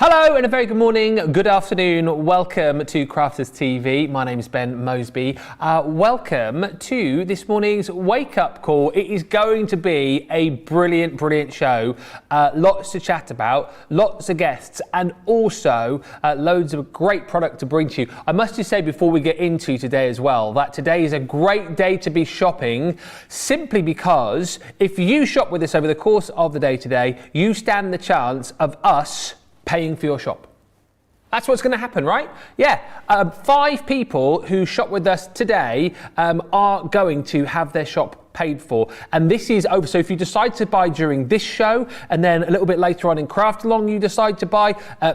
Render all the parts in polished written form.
Hello and a very good morning, good afternoon. Welcome to Crafters TV. My name is Ben Moseby. Welcome to this morning's wake-up call. It is going to be a brilliant show. Lots to chat about, lots of guests, and also loads of great product to bring to you. I must just say before we get into today as well, that today is a great day to be shopping, simply because if you shop with us over the course of the day today, you stand the chance of us paying for your shop. That's what's going to happen, right? Yeah, 5 people who shop with us today are going to have their shop paid for. And this is over. So if you decide to buy during this show and then a little bit later on in Craft Along you decide to buy,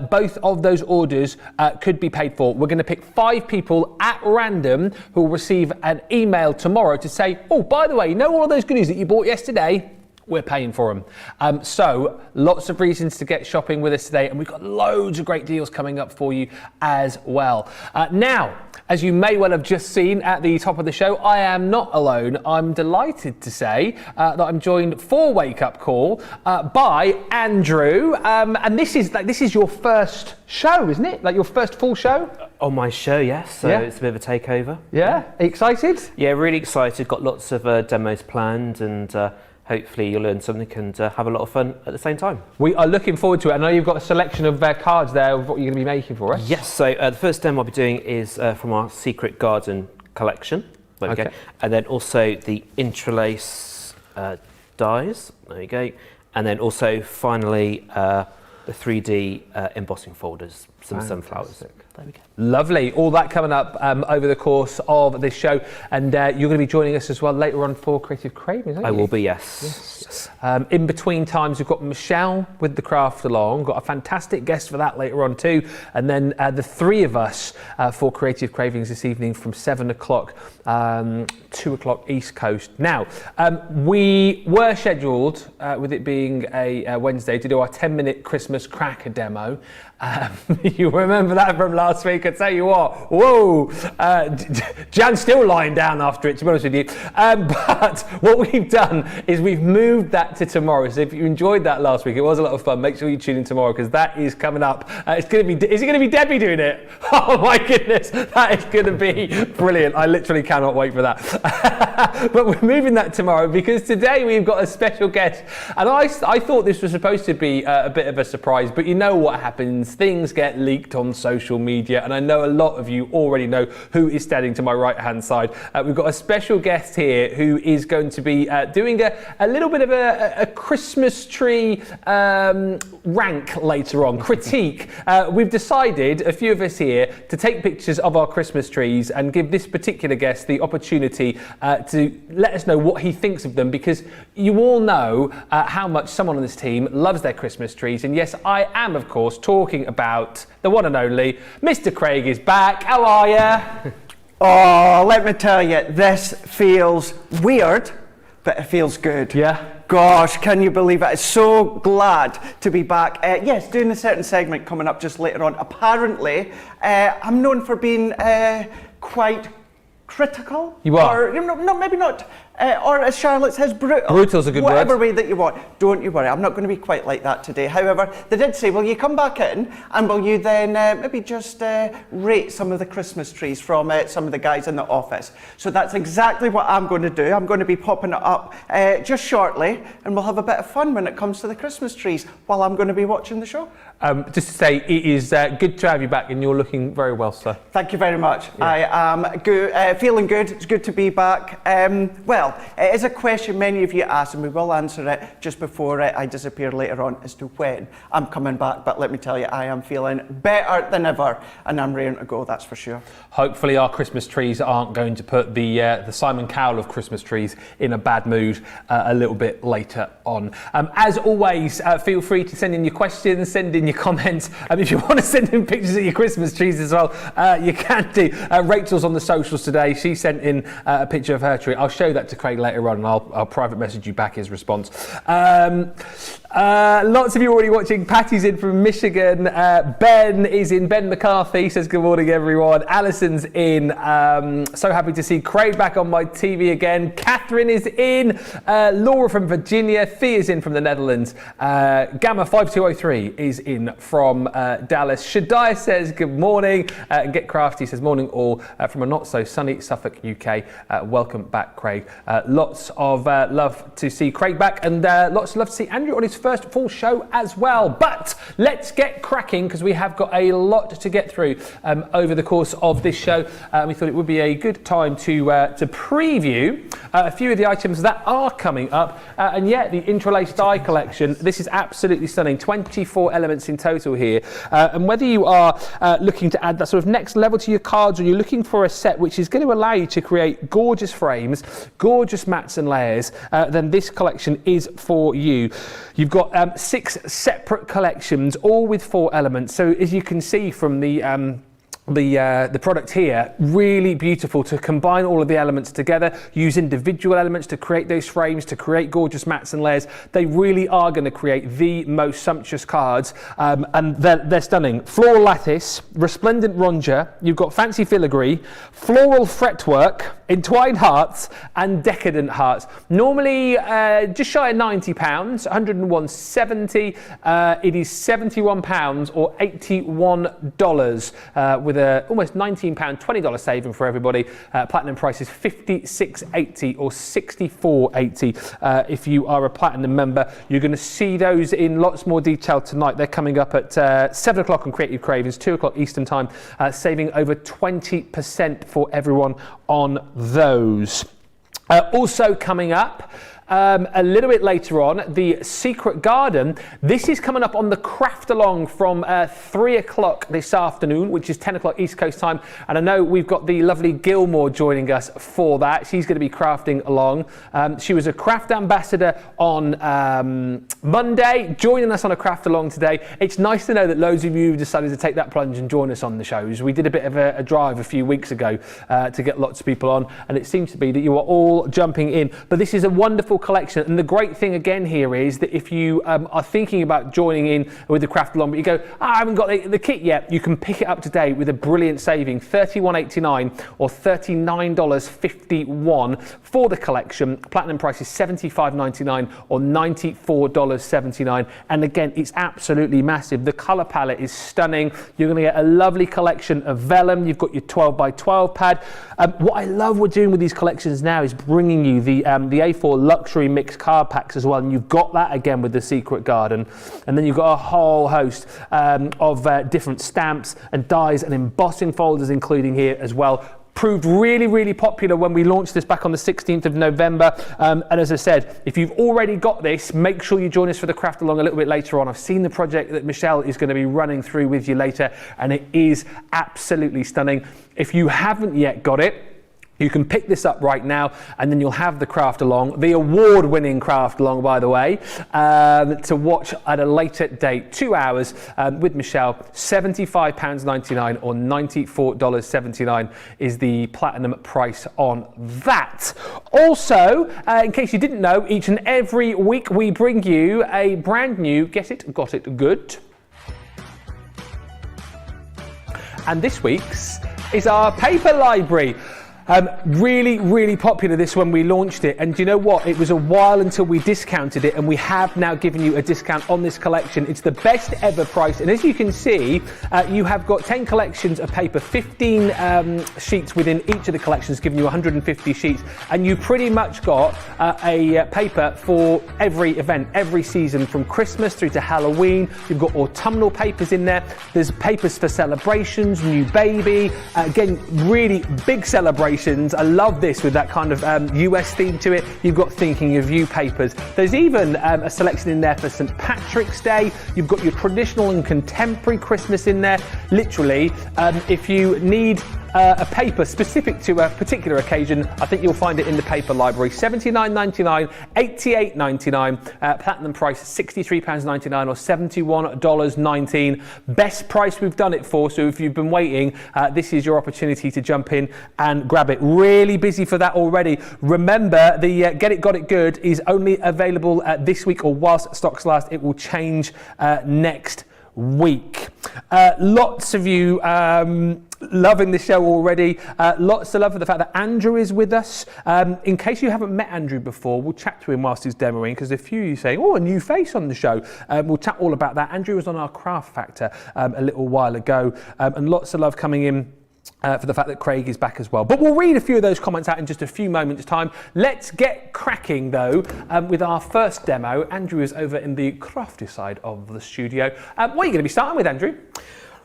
both of those orders could be paid for. We're going to pick 5 people at random who will receive an email tomorrow to say, oh, by the way, you know all of those goodies that you bought yesterday? We're paying for them. So lots of reasons to get shopping with us today, and we've got loads of great deals coming up for you as well. Now, as you may well have just seen at the top of the show, I am not alone. I'm delighted to say that I'm joined for Wake Up Call by Andrew, and this is your first show, isn't it? Like your first full show? On my show, yes. So it's a bit of a takeover. Yeah, excited? Yeah, really excited. Got lots of demos planned, and hopefully you'll learn something and have a lot of fun at the same time. We are looking forward to it. I know you've got a selection of cards there of what you're going to be making for us. Yes, so the first demo I'll be doing is from our Secret Garden collection. There we go. And then also the interlace dies. There you go. And then also finally the 3D embossing folders, some sunflowers. There we go. Lovely. All that coming up over the course of this show. And you're going to be joining us as well later on for Creative Cravings, aren't you? I will be, yes. In between times, we've got Michelle with the Craft Along. Got a fantastic guest for that later on too. And then the 3 of us for Creative Cravings this evening from 7 o'clock, 2 o'clock East Coast. Now, we were scheduled, with it being a Wednesday, to do our 10-minute Christmas cracker demo. You remember that from last week? I tell you what, whoa, Jan's still lying down after it, to be honest with you. But what we've done is we've moved that to tomorrow. So if you enjoyed that last week, it was a lot of fun. Make sure you tune in tomorrow because that is coming up. Is it going to be Debbie doing it? Oh my goodness, that is going to be brilliant. I literally cannot wait for that. But we're moving that tomorrow because today we've got a special guest. And I thought this was supposed to be a bit of a surprise, but you know what happens. Things get leaked on social media, and I know a lot of you already know who is standing to my right-hand side. We've got a special guest here who is going to be doing a little bit of a Christmas tree rank later on, critique. We've decided, a few of us here, to take pictures of our Christmas trees and give this particular guest the opportunity to let us know what he thinks of them, because you all know how much someone on this team loves their Christmas trees. And yes, I am, of course, talking about the one and only Mr. Craig is back. How are you? Oh, let me tell you, this feels weird, but it feels good. Yeah. Gosh, can you believe it? I'm so glad to be back. Yes, doing a certain segment coming up just later on. Apparently, I'm known for being quite critical. You are? Or, no, maybe not. Or as Charlotte says, brutal. Brutal's a good word. Whatever way that you want. Don't you worry, I'm not going to be quite like that today. However, they did say, will you come back in and will you then maybe just rate some of the Christmas trees from some of the guys in the office? So that's exactly what I'm going to do. I'm going to be popping it up just shortly, and we'll have a bit of fun when it comes to the Christmas trees while I'm going to be watching the show. Just to say, it is good to have you back, and you're looking very well, sir. Thank you very much. Yeah. I am good, feeling good. It's good to be back. Well, it is a question many of you asked, and we will answer it just before I disappear later on as to when I'm coming back. But let me tell you, I am feeling better than ever, and I'm ready to go, that's for sure. Hopefully our Christmas trees aren't going to put the Simon Cowell of Christmas trees in a bad mood a little bit later on. As always, feel free to send in your questions, send in your comments. If you want to send in pictures of your Christmas trees as well, you can do. Rachel's on the socials today. She sent in a picture of her tree. I'll show that to Craig later on, and I'll private message you back his response. Lots of you already watching. Patty's in from Michigan. Ben is in. Ben McCarthy says good morning, everyone. Alison's in. So happy to see Craig back on my TV again. Catherine is in. Laura from Virginia. Thea's in from the Netherlands. Gamma 5203 is in from Dallas. Shaddai says good morning. Get Crafty says morning all from a not so sunny Suffolk, UK. Welcome back, Craig. Lots of love to see Craig back, and lots of love to see Andrew on his first full show as well. But let's get cracking, because we have got a lot to get through over the course of this show. We thought it would be a good time to preview a few of the items that are coming up. And yet, the interlaced die collection, this is absolutely stunning. 24 elements in total here. And whether you are looking to add that sort of next level to your cards, or you're looking for a set which is going to allow you to create gorgeous frames, gorgeous mats and layers, then this collection is for you. You've got 6 separate collections, all with 4 elements. So as you can see from the product here, really beautiful to combine all of the elements together, use individual elements to create those frames, to create gorgeous mats and layers. They really are going to create the most sumptuous cards, and they're stunning. Floral lattice, resplendent rondure, you've got fancy filigree, floral fretwork, entwined hearts and decadent hearts. Normally just shy of £90, 101.70. It is £71 or $81 with a almost £19, $20 saving for everybody. Platinum price is $56.80 or $64.80. If you are a platinum member, you're going to see those in lots more detail tonight. They're coming up at 7 o'clock on Creative Cravings, 2 o'clock Eastern Time, saving over 20% for everyone on those. Also coming up, a little bit later on, the Secret Garden. This is coming up on the Craft Along from 3 o'clock this afternoon, which is 10 o'clock East Coast time. And I know we've got the lovely Gilmore joining us for that. She's going to be crafting along. She was a craft ambassador on Monday, joining us on a Craft Along today. It's nice to know that loads of you have decided to take that plunge and join us on the shows. We did a bit of a drive a few weeks ago to get lots of people on, and it seems to be that you are all jumping in. But this is a wonderful collection, and the great thing again here is that if you are thinking about joining in with the Craft Along, but you go, I haven't got the kit yet, you can pick it up today with a brilliant saving, $31.89 or $39.51 for the collection. Platinum price is $75.99 or $94.79, and again, it's absolutely massive. The colour palette is stunning. You're going to get a lovely collection of vellum. You've got your 12x12 pad. What I love we're doing with these collections now is bringing you the A4 luxury mixed card packs as well, and you've got that again with the Secret Garden. And then you've got a whole host of different stamps and dies and embossing folders including here as well. Proved really, really popular when we launched this back on the 16th of November. And as I said, if you've already got this, make sure you join us for the Craft Along a little bit later on. I've seen the project that Michelle is going to be running through with you later, and it is absolutely stunning. If you haven't yet got it, you can pick this up right now, and then you'll have the Craft Along, the award-winning Craft Along, by the way, to watch at a later date. 2 hours with Michelle, £75.99 or $94.79 is the platinum price on that. Also, in case you didn't know, each and every week we bring you a brand new Get It, Got It Good. And this week's is our paper library. Really, really popular this when we launched it, and do you know what? It was a while until we discounted it, and we have now given you a discount on this collection. It's the best ever price, and as you can see, you have got 10 collections of paper, 15 sheets within each of the collections, giving you 150 sheets, and you pretty much got a paper for every event, every season, from Christmas through to Halloween. You've got autumnal papers in there. There's papers for celebrations, new baby, again, really big celebrations. I love this with that kind of US theme to it. You've got Thinking of You papers. There's even a selection in there for St. Patrick's Day. You've got your traditional and contemporary Christmas in there. Literally, if you need a paper specific to a particular occasion, I think you'll find it in the paper library. $79.99, $88.99, platinum price £63.99 or $71.19. Best price we've done it for, so if you've been waiting, this is your opportunity to jump in and grab it. Really busy for that already. Remember, the Get It Got It Good is only available this week or whilst stocks last. It will change next week. Lots of you loving the show already. Lots of love for the fact that Andrew is with us. In case you haven't met Andrew before, we'll chat to him whilst he's demoing, because a few of you saying, oh, a new face on the show. We'll chat all about that. Andrew was on our Craft Factor a little while ago, and lots of love coming in for the fact that Craig is back as well. But we'll read a few of those comments out in just a few moments' time. Let's get cracking, though, with our first demo. Andrew is over in the crafty side of the studio. What are you going to be starting with, Andrew?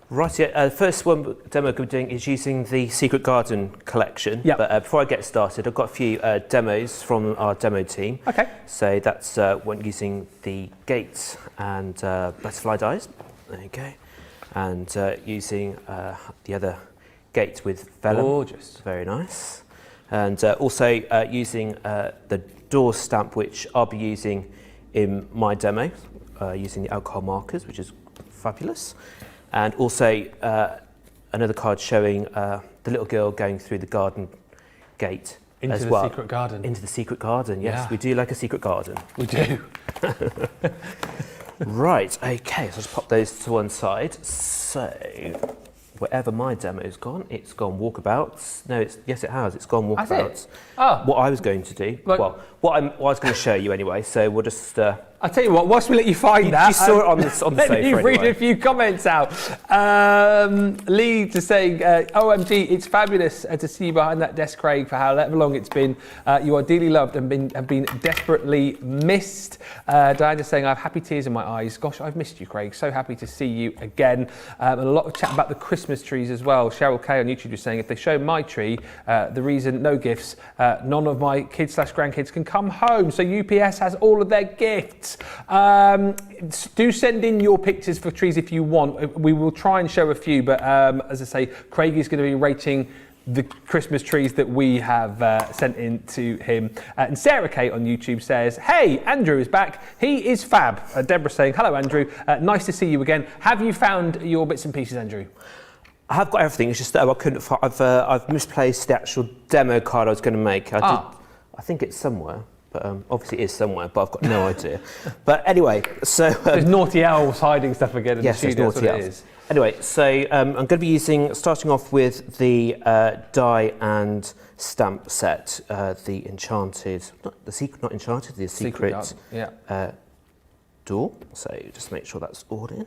Right, the first one demo I'm doing is using the Secret Garden collection. Yep. But before I get started, I've got a few demos from our demo team. Okay. So that's one using the gates and butterfly dies. There you go. And using the other gate with vellum. Gorgeous. Very nice. And also using the door stamp, which I'll be using in my demo, using the alcohol markers, which is fabulous. And also another card showing the little girl going through the garden gate as well. Into the secret garden. Into the secret garden, yes. Yeah. We do like a secret garden. We do. Right, okay, so I'll just pop those to one side. So, wherever my demo's gone, it's gone walkabouts. No, yes, it has. It's gone walkabouts. Has it? Oh. What I was going to do, well, what I was going to show you anyway. So we'll just. I'll tell you what, whilst we let you find that. You saw it on the sofa Let me anyway. read a few comments out. Lee to saying, OMG, it's fabulous to see you behind that desk, Craig, for however long it's been. You are dearly loved and have been desperately missed. Diana saying, I have happy tears in my eyes. Gosh, I've missed you, Craig. So happy to see you again. And a lot of chat about the Christmas trees as well. Cheryl Kay on YouTube is saying, if they show my tree, the reason no gifts, none of my kids/grandkids can come home. So UPS has all of their gifts. Do send in your pictures for trees if you want. We will try and show a few, but as I say, Craig is going to be rating the Christmas trees that we have sent in to him. And Sarah Kate on YouTube says, hey, Andrew is back. He is fab. Deborah saying, hello, Andrew. Nice to see you again. Have you found your bits and pieces, Andrew? I have got everything. It's just that I couldn't. I've misplaced the actual demo card I was going to make. I think it's somewhere. But obviously it is somewhere, but I've got no idea. But anyway, so... there's naughty elves hiding stuff again in the studio. Yes, naughty elves. Anyway, so I'm going to be starting off with the die and stamp set, the enchanted, the secret door. So just make sure that's all in.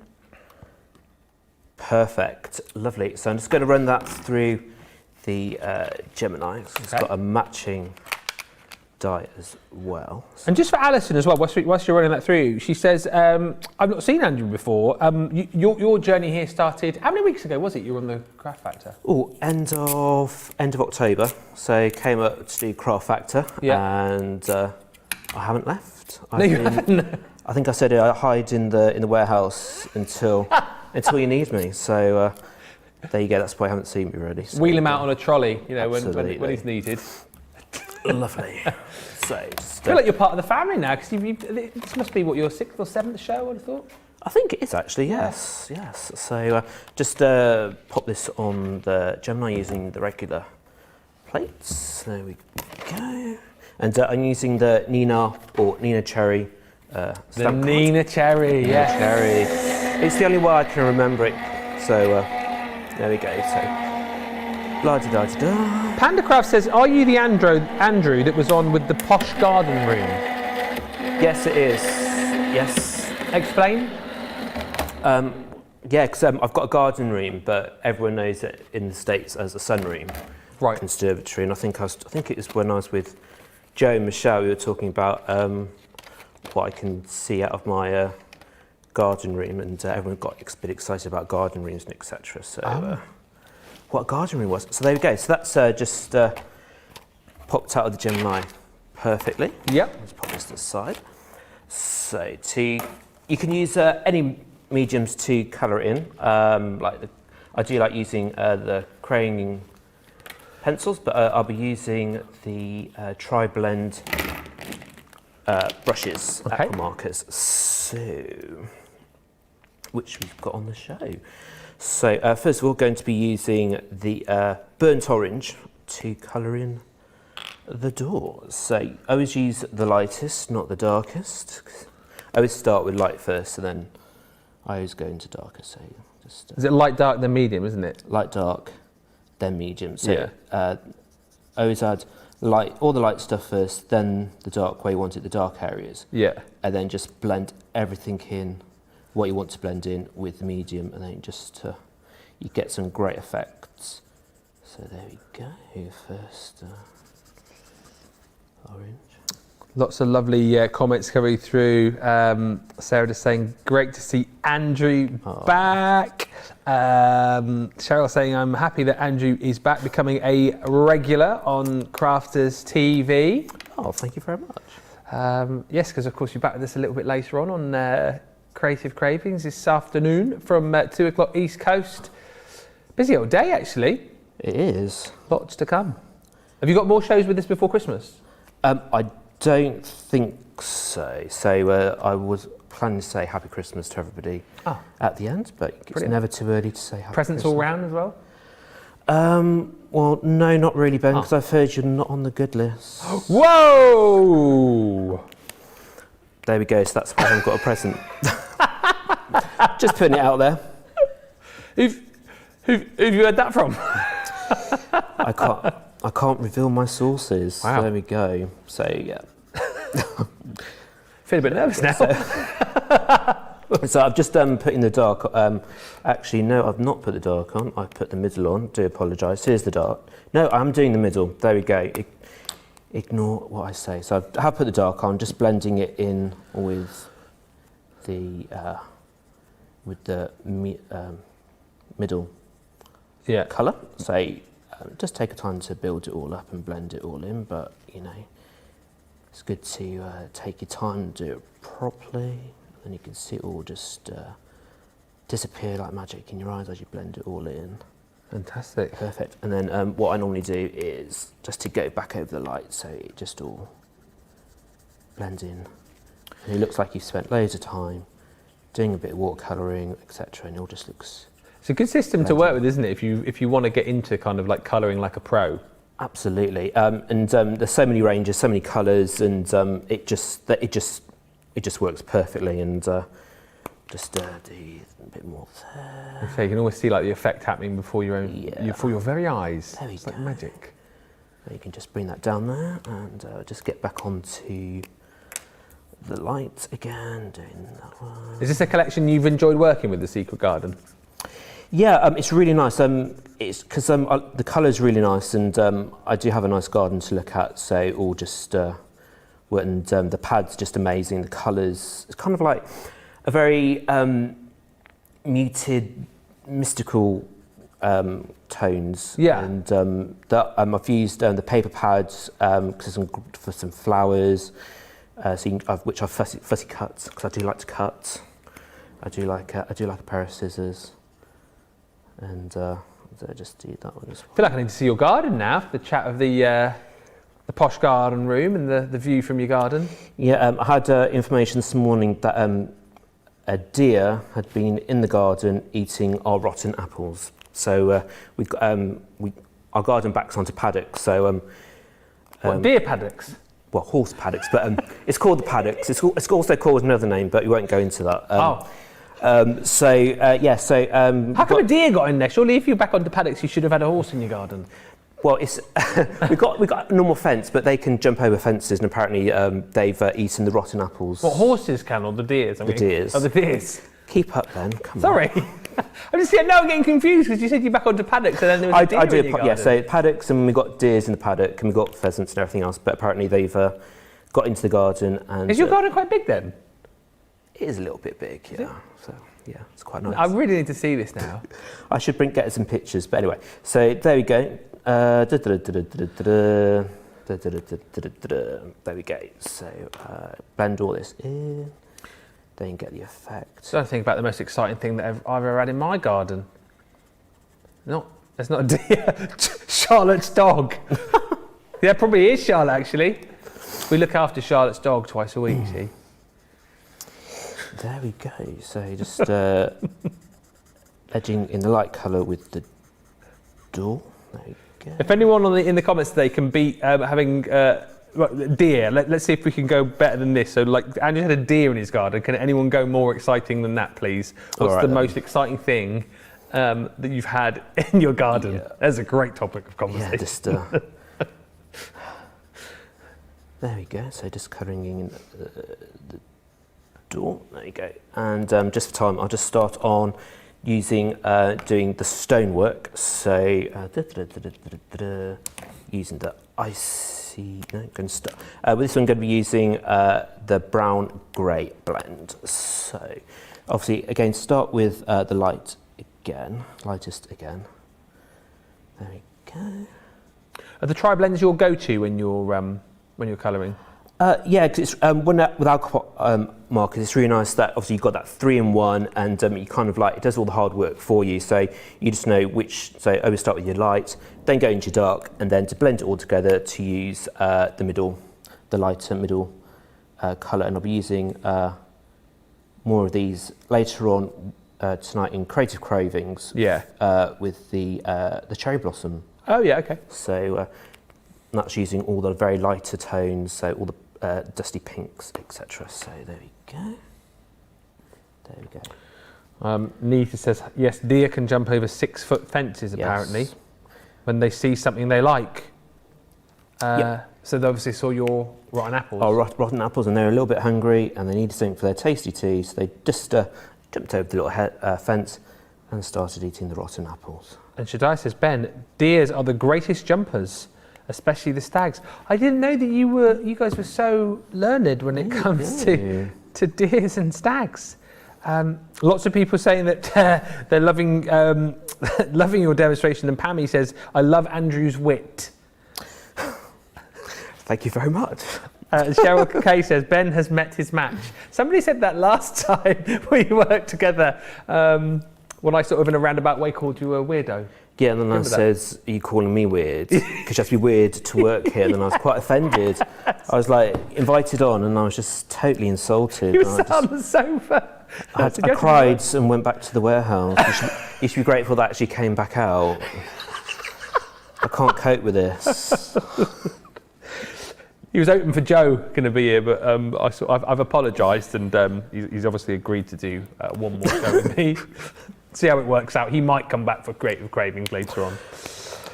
Perfect, lovely. So I'm just going to run that through the Gemini. It's got a matching die as well. And just for Alison as well, whilst you're running that through, she says, I've not seen Andrew before. Your journey here started, how many weeks ago was it you were on the Craft Factor? Oh, end of October. So came up to do Craft Factor, and I haven't left. You haven't? I think I said I hide in the warehouse until you need me. So there you go. That's why I haven't seen me really. So, wheel him out on a trolley, when he's needed. Lovely. So I feel like you're part of the family now, because this must be your 6th or 7th show, I would have thought. I think it is actually, yes. So just pop this on the Gemini using the regular plates. There we go. And I'm using the Nina Cherry stamp card. Nina Cherry, yeah. Cherry. It's the only way I can remember it. So there we go. So. La-di-da-di-da. Pandacraft says, are you the Andrew that was on with the posh garden room? Yes, it is. Yes. Explain. Yeah, because I've got a garden room, but everyone knows it in the States as a sunroom, right? Conservatory, and I think it was when I was with Joe and Michelle, we were talking about what I can see out of my garden room, and everyone got a bit excited about garden rooms and etc. So. What a garden room was. So there we go. So that's just popped out of the Gemini perfectly. Yep. Let's pop this to the side. So you can use any mediums to colour it in. I do like using the crayon pencils, but I'll be using the Tri-Blend brushes, aqua markers, which we've got on the show. So first of all, going to be using the burnt orange to colour in the doors. So I always use the lightest, not the darkest. I always start with light first, and then I always go into darker. So just is it light, dark, then medium, isn't it? light, dark, then medium. So I always add light, all the light stuff first, then the dark where you want it, the dark areas. Yeah. And then just blend everything in, what you want to blend in with the medium, and then just you get some great effects. So there we go. First orange. Lots of lovely comments coming through. Sarah just saying, great to see Andrew back. Cheryl saying, I'm happy that Andrew is back, becoming a regular on Crafters TV. Oh, thank you very much. Yes, because of course you're back with us a little bit later on Creative Cravings this afternoon from 2 o'clock East Coast. Busy old day, actually. It is. Lots to come. Have you got more shows with us before Christmas? I don't think so. So I was planning to say Happy Christmas to everybody at the end, but it's never too early to say Happy Presents Christmas. all round as well? Well, no, not really, Ben, because I've heard you're not on the good list. Whoa! There we go, so that's why I haven't got a present. Just putting it out there. Who've you heard that from? I can't reveal my sources. Wow. There we go. So yeah. Feel a bit nervous now. So I've just put in the dark. Actually, no, I've not put the dark on. I've put the middle on. Do apologise. Here's the dark. No, I'm doing the middle. There we go. Ignore what I say. So I have put the dark on, just blending it in with the middle colour. So just take a time to build it all up and blend it all in. But you know, it's good to take your time and do it properly. And you can see it all just disappear like magic in your eyes as you blend it all in. Fantastic. Perfect. And then what I normally do is just to go back over the light so it just all blends in. And it looks like you've spent loads of time doing a bit of watercolouring, etc. And it all just looks... It's a good system to work with, isn't it? If you want to get into kind of like colouring like a pro. Absolutely. And there's so many ranges, so many colours, and it just works perfectly. And just do a bit more there. Okay, you can always see like the effect happening before your very eyes. There we it's go. like magic. You can just bring that down there and just get back onto the light again, doing that one. Is this a collection you've enjoyed working with, the Secret Garden? Yeah, it's really nice. It's because the colour's really nice, and I do have a nice garden to look at. So all just and the pad's just amazing. The colours, it's kind of like a very muted, mystical tones. Yeah. And I've used the paper pads for some flowers, which I've fussy cut because I do like to cut. I do like a pair of scissors. And so I just do that one as well. I feel like I need to see your garden now. The chat of the posh garden room and the view from your garden. Yeah, I had information this morning that a deer had been in the garden eating our rotten apples. So our garden backs onto paddocks. So deer paddocks? Well, horse paddocks, but it's called the paddocks. It's also called another name, but we won't go into that. How come a deer got in there? Surely, if you're back onto paddocks, you should have had a horse in your garden. Well, it's we got a normal fence, but they can jump over fences, and apparently they've eaten the rotten apples. What, horses can, or the deers? The deers. Oh, the deers. Keep up, then. Come Sorry. on. I'm just now I'm getting confused because you said you're back onto paddocks and then there was a deer in your garden. Yeah, so paddocks, and we've got deers in the paddock, and we've got pheasants and everything else. But apparently they've got into the garden. And is your garden quite big then? It is a little bit big, yeah. So yeah, it's quite nice. I really need to see this now. I should get some pictures, but anyway. So there we go. There we go. So blend all this in. Then get the effect. So I think about the most exciting thing that I've ever had in my garden. Not That's not a deer. Charlotte's dog. Yeah, probably is Charlotte, actually. We look after Charlotte's dog twice a week, you see. There we go. So just edging in the light colour with the door. There we go. If anyone in the comments today can beat having deer, let's see if we can go better than this. So, like, Andrew had a deer in his garden. Can anyone go more exciting than that, please? What's the most exciting thing that you've had in your garden? Yeah. That's a great topic of conversation. Yeah, just there we go. So just colouring in the door. There you go. And just for time, I'll just start on using doing the stonework. So using the icy. No, going to start. With this one, I'm going to be using the brown grey blend. So obviously, again, start with the light again, lightest again. There we go. Are the tri-blends your go-to when you're colouring? Yeah, because it's with alcohol markers, it's really nice that obviously you've got that 3-in-1, and you kind of like, it does all the hard work for you. So you just know which. So always start with your light, then go into your dark, and then to blend it all together to use the lighter middle colour. And I'll be using more of these later on tonight in Creative Cravings. Yeah. With the cherry blossom. Oh yeah, okay. So that's using all the very lighter tones, so all the dusty pinks, etc. So there we go. There we go. Nita says, yes, deer can jump over 6-foot fences, apparently, when they see something they like. Yep. So they obviously saw your rotten apples. Oh, rotten apples, and they're a little bit hungry, and they needed something for their tasty tea, so they just jumped over the little fence and started eating the rotten apples. And Shaddai says, Ben, deers are the greatest jumpers, especially the stags. I didn't know that you guys were so learned when it comes to deers and stags. Lots of people saying that they're loving loving your demonstration, and Pammy says, I love Andrew's wit. Thank you very much. Cheryl Kay says, Ben has met his match. Somebody said that last time we worked together, when I sort of in a roundabout way called you a weirdo. Yeah, and then I says, are you calling me weird? Because you have to be weird to work here. And then I was quite offended. I was like invited on, and I was just totally insulted. You sat on the sofa. I cried and went back to the warehouse. You should be grateful that actually came back out. I can't cope with this. He was hoping for Joe going to be here, but I've apologised, and he's obviously agreed to do one more show with me. See how it works out. He might come back for Creative Cravings later on.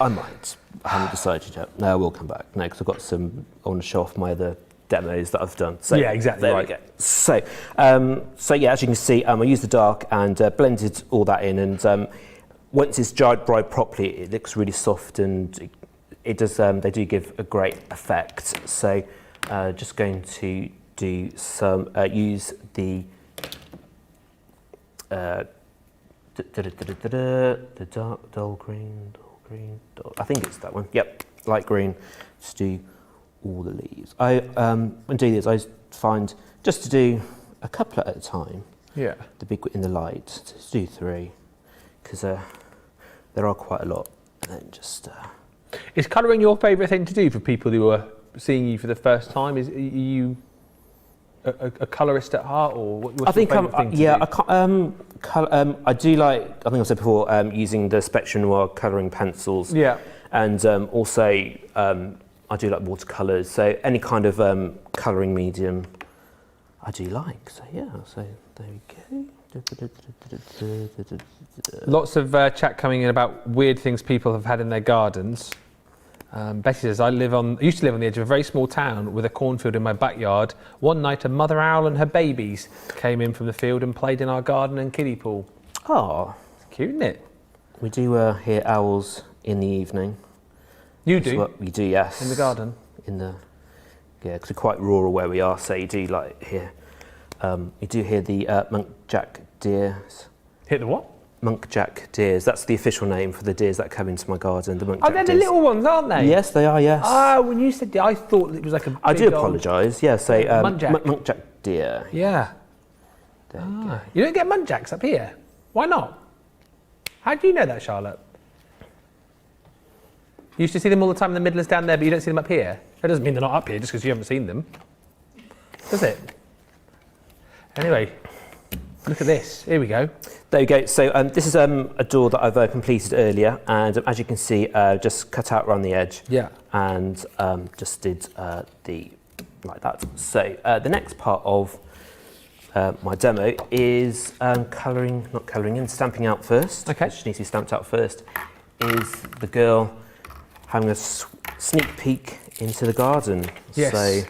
I might. I haven't decided yet. No, I will come back. No, because I've got some. I want to show off my other demos that I've done. So yeah, exactly. There right. we go. So yeah, as you can see, I used the dark and blended all that in, and once it's dried properly, it looks really soft, and it does. They do give a great effect. So just going to do some use the. The dark, dull green, I think it's that one. Yep, light green. Just do all the leaves. When do these, I find just to do a couple at a time. Yeah. The big in the light. Just do 3, because there are quite a lot. And then just. Is colouring your favourite thing to do for people who are seeing you for the first time? Are you a colourist at heart, or what's your favourite thing to do? I do like, I think I said before, using the Spectrum Noir colouring pencils. Yeah. And also, I do like watercolours. So any kind of colouring medium, I do like. So yeah, so there we go. Lots of chat coming in about weird things people have had in their gardens. Betty says, I used to live on the edge of a very small town with a cornfield in my backyard. One night a mother owl and her babies came in from the field and played in our garden and kiddie pool. Oh. It's cute, isn't it? We do hear owls in the evening. You do? We do, yes. In the garden? Yeah, because we're quite rural where we are, so you do hear the muntjac deers. Hit the what? Muntjac deers. That's the official name for the deers that come into my garden. The muntjac they're the little ones, aren't they? Yes, they are. Yes. Ah, when you said I thought it was like a big I do apologise. Yeah, say muntjac. Muntjac deer. Yeah. There you go. You don't get muntjacs up here. Why not? How do you know that, Charlotte? You used to see them all the time in the Midlands down there, but you don't see them up here. That doesn't mean they're not up here just because you haven't seen them, does it? Anyway, look at this. Here we go. There you go. So this is a door that I've completed earlier, and as you can see, just cut out around the edge. Yeah. And just did like that. So the next part of my demo is not colouring in, stamping out first. Okay. Which needs to be stamped out first. Is the girl having a sneak peek into the garden? Yes. So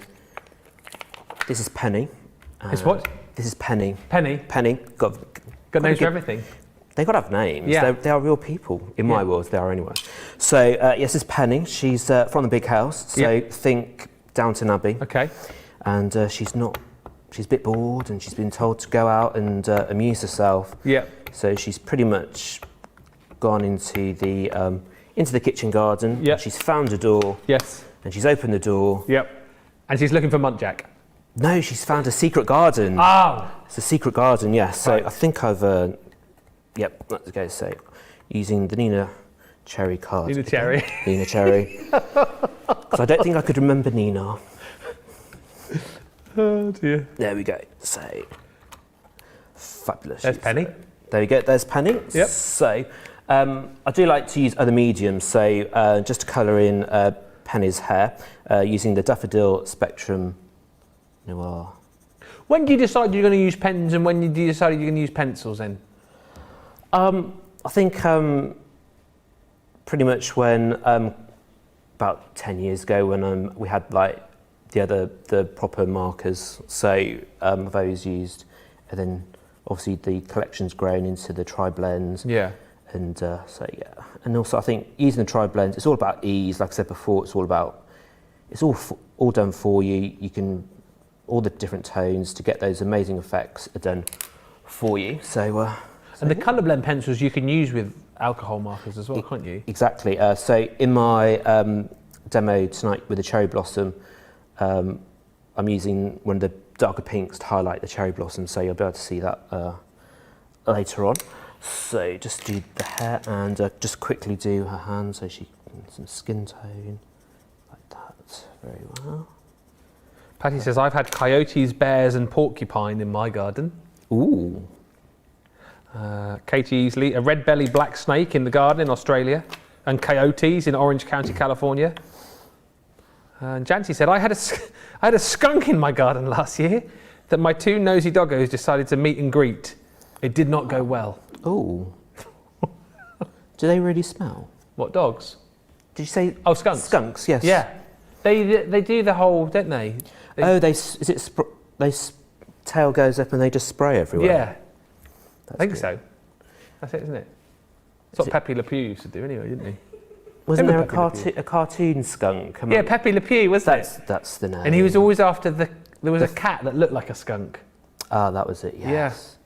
this is Penny. It's what? This is Penny. Penny. Penny. Got names for everything. They got to have names. Yeah. They are real people. In my world, they are anyway. So yes, this is Penny. She's from the big house. So think Downton Abbey. Okay. And she's a bit bored, and she's been told to go out and amuse herself. Yeah. So she's pretty much gone into the kitchen garden. Yeah. She's found a door. Yes. And she's opened the door. Yep. And she's looking for Muntjac. No, she's found a secret garden. Oh. It's a secret garden, yes. So Right. I think I've, let's go. So using the Nina Cherry card. Nina again. Cherry. Nina Cherry. Because I don't think I could remember Nina. Oh dear. There we go. So fabulous. There's Penny. There we go. There's Penny. Yep. So I do like to use other mediums. So just to colour in Penny's hair using the Daffodil Spectrum Noir. When do you decide you're going to use pens, and when do you decide you're going to use pencils then? I think pretty much when about 10 years ago when we had like the proper markers, so I've always used, and then obviously the collection's grown into the tri-blends. Yeah. And and also I think using the tri-blends, it's all about ease. Like I said before, it's all done for you. You can all the different tones to get those amazing effects are done for you. So and the colour blend pencils you can use with alcohol markers as well, can't you? Exactly. So in my demo tonight with the cherry blossom, I'm using one of the darker pinks to highlight the cherry blossom, so you'll be able to see that later on. So just do the hair and just quickly do her hands, so she some skin tone like that. Very well. Patty says, I've had coyotes, bears and porcupine in my garden. Ooh. Katie Easley, a red-bellied black snake in the garden in Australia, and coyotes in Orange County, California. And Jancy said, I had a skunk in my garden last year that my two nosy doggos decided to meet and greet. It did not go well. Ooh. Do they really smell? What, dogs? Did you say? Oh, skunks. Skunks, yes. Yeah. They do the whole, don't they? Tail goes up and they just spray everywhere? Yeah. That's I think good. so. That's it, isn't it? That's what Pepe Le Pew used to do anyway, didn't he? Wasn't there Pepe Le a cartoon skunk? Yeah, Pepe Le Pew, wasn't it? That's the name. And he was always after there was a cat that looked like a skunk. Ah, that was it, yes.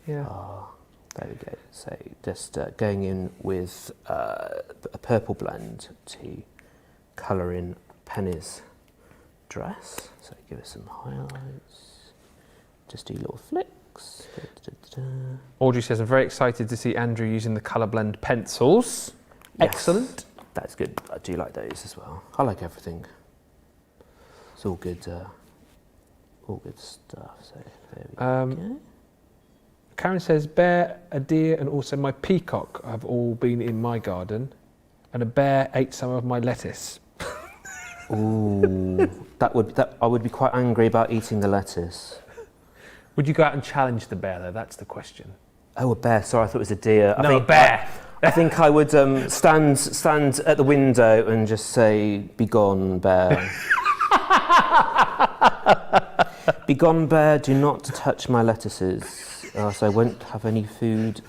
Yeah. Oh, there we go. So just going in with a purple blend to colour in Penny's dress. So give us some highlights. Just do little flicks. Audrey says, I'm very excited to see Andrew using the colour blend pencils. Yes, Excellent. that's good. I do like those as well. I like everything. It's all good stuff. So there we go. Karen says, bear, a deer and also my peacock have all been in my garden, and a bear ate some of my lettuce. Ooh, I would be quite angry about eating the lettuce. Would you go out and challenge the bear though? That's the question. Oh, a bear. Sorry, I thought it was a deer. No, a bear. I think I would stand at the window and just say, "Begone, bear." Begone, bear, do not touch my lettuces, or else I won't have any food.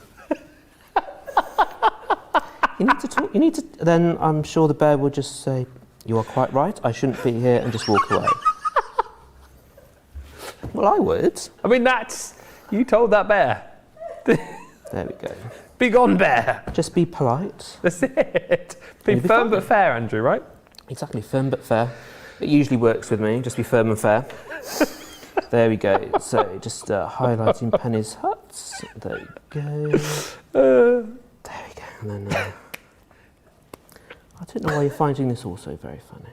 You need to talk, then I'm sure the bear will just say, you are quite right, I shouldn't be here, and just walk away. Well, I would. I mean, you told that bear. There we go. Begone, bear. Just be polite. That's it. Be firm but fair, Andrew, right? Exactly, firm but fair. It usually works with me, just be firm and fair. There we go. So just highlighting Penny's huts. There we go. There we go. And then I don't know why you're finding this also very funny.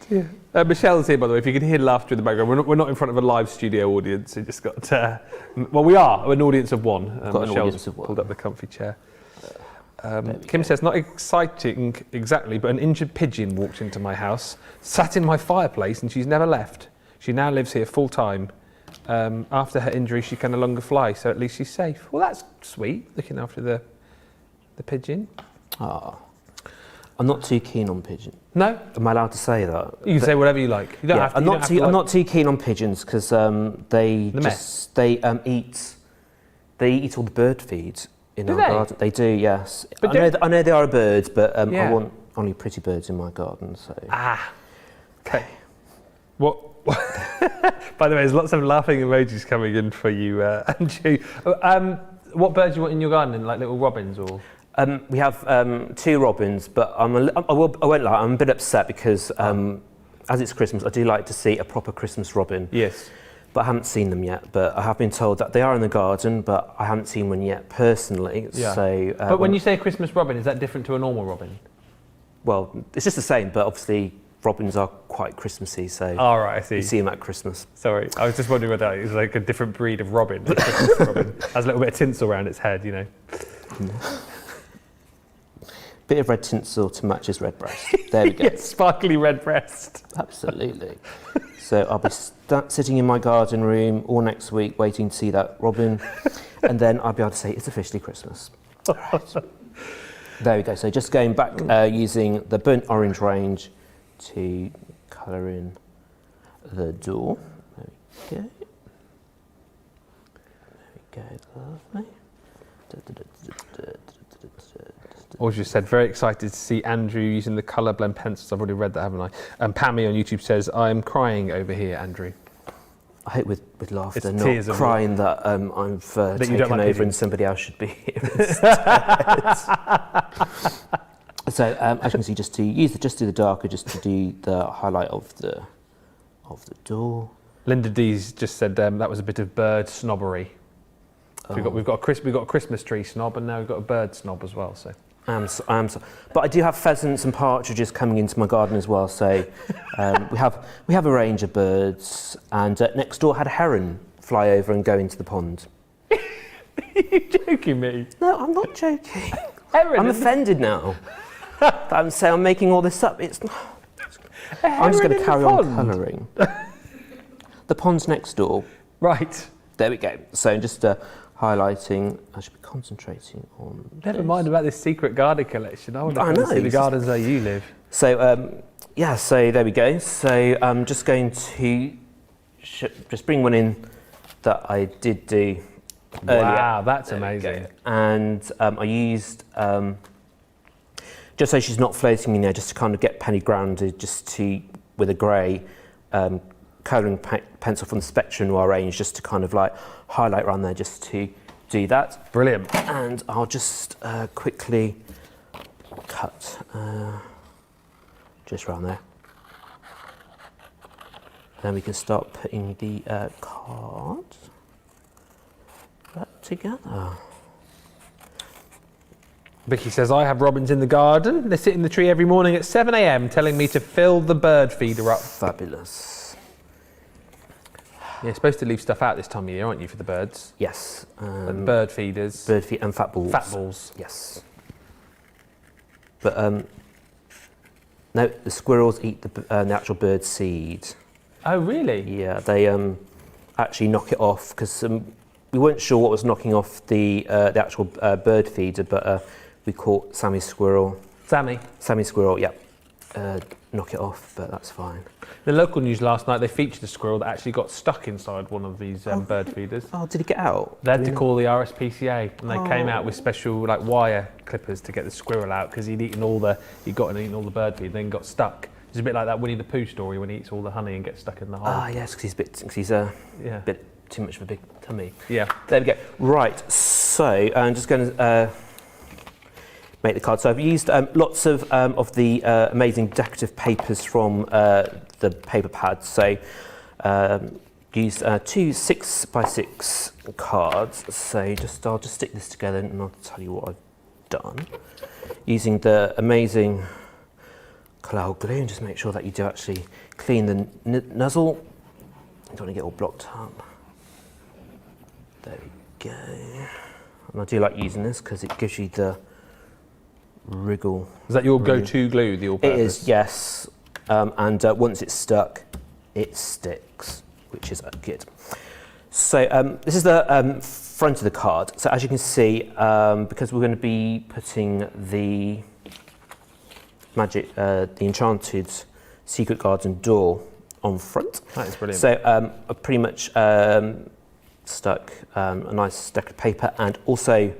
Yeah. Michelle's here, by the way. If you can hear laughter in the background, we're not in front of a live studio audience. We just got, well, we are an audience of one. Got an audience of one. Pulled up the comfy chair. Kim says, not exciting exactly, but an injured pigeon walked into my house, sat in my fireplace, and she's never left. She now lives here full time. After her injury, she can no longer fly, so at least she's safe. Well, that's sweet, looking after the pigeon. Ah. I'm not too keen on pigeons. No? Am I allowed to say that? You can say whatever you like. You don't have to. I'm not too keen on pigeons because they eat all the bird feed in our garden. They do, yes. But I know they are a bird, but I want only pretty birds in my garden. So. Okay. What? By the way, there's lots of laughing emojis coming in for you, Andrew. What birds do you want in your garden? Like little robins or? We have 2 robins, but I won't lie, I'm a bit upset because as it's Christmas, I do like to see a proper Christmas robin. Yes. But I haven't seen them yet. But I have been told that they are in the garden, but I haven't seen one yet personally. Yeah. So, but when you say a Christmas robin, is that different to a normal robin? Well, it's just the same, but obviously robins are quite Christmassy, so I see. You see them at Christmas. Sorry, I was just wondering whether it was like a different breed of robin. Like Christmas robin has a little bit of tinsel around its head, you know. Bit of red tinsel to match his red breast. There we go. Yes, sparkly red breast. Absolutely. So I'll be sitting in my garden room all next week waiting to see that robin, and then I'll be able to say it's officially Christmas. Right. There we go. So just going back using the burnt orange range to colour in the door. There we go. There we go. Lovely. Or just said, very excited to see Andrew using the colour blend pencils. I've already read that, haven't I? And Pammy on YouTube says, I'm crying over here, Andrew. I hope with laughter, It's not tears of crying that I've taken over pigeons. and somebody else should be here instead. So as you can see, just do the darker, just to do the highlight of the door. Linda D's just said that was a bit of bird snobbery. So we've got a Christmas tree snob, and now we've got a bird snob as well. So. But I do have pheasants and partridges coming into my garden as well. So we have a range of birds, and next door had a heron fly over and go into the pond. Are you joking me? No, I'm not joking. I'm offended now. I'm saying I'm making all this up. It's not. I'm just going to carry on colouring. The pond's next door. Right. There we go. So just highlighting. I should be concentrating on. Never mind about this secret garden collection. I want to see the gardens where you live. So so there we go. So I'm just going to just bring one in that I did do earlier. Wow, that's amazing. And I used just so she's not floating in there, just to kind of get Penny grounded, with a grey colouring pencil from the Spectrum Noir range, just to kind of like highlight around there, just to do that. Brilliant. And I'll just quickly cut just around there. Then we can start putting the cards back together. Vicky says, I have robins in the garden. They sit in the tree every morning at 7 a.m. telling me to fill the bird feeder up. Fabulous. You're supposed to leave stuff out this time of year, aren't you, for the birds? Yes. Bird feeders. Bird feed and fat balls. Fat balls. Yes. But no, the squirrels eat the actual bird seed. Oh, really? Yeah, they actually knock it off, because we weren't sure what was knocking off the actual bird feeder, but we caught Sammy Squirrel. Sammy Squirrel, yeah. Knock it off, but that's fine. The local news last night, they featured a squirrel that actually got stuck inside one of these bird feeders. Oh, did he get out? They had to call the RSPCA, and they came out with special wire clippers to get the squirrel out, because he'd eaten all the bird feed, and then got stuck. It's a bit like that Winnie the Pooh story when he eats all the honey and gets stuck in the hole. Ah, yes, because he's a bit too much of a big tummy. Yeah. There we go. Right, so I'm just going to make the card. So I've used lots of the amazing decorative papers from the paper pads. So used 2 6x6 cards. So I'll just stick this together, and I'll tell you what I've done, using the amazing cloud glue, and just make sure that you do actually clean the nozzle. You don't want to get all blocked up. There we go. And I do like using this because it gives you the wriggle. Is that your go-to glue, the all-purpose? It is, yes. And once it's stuck, it sticks, which is good. So this is the front of the card. So as you can see, because we're going to be putting the the enchanted secret garden door on front. That is brilliant. So I pretty much stuck a nice stack of paper, and also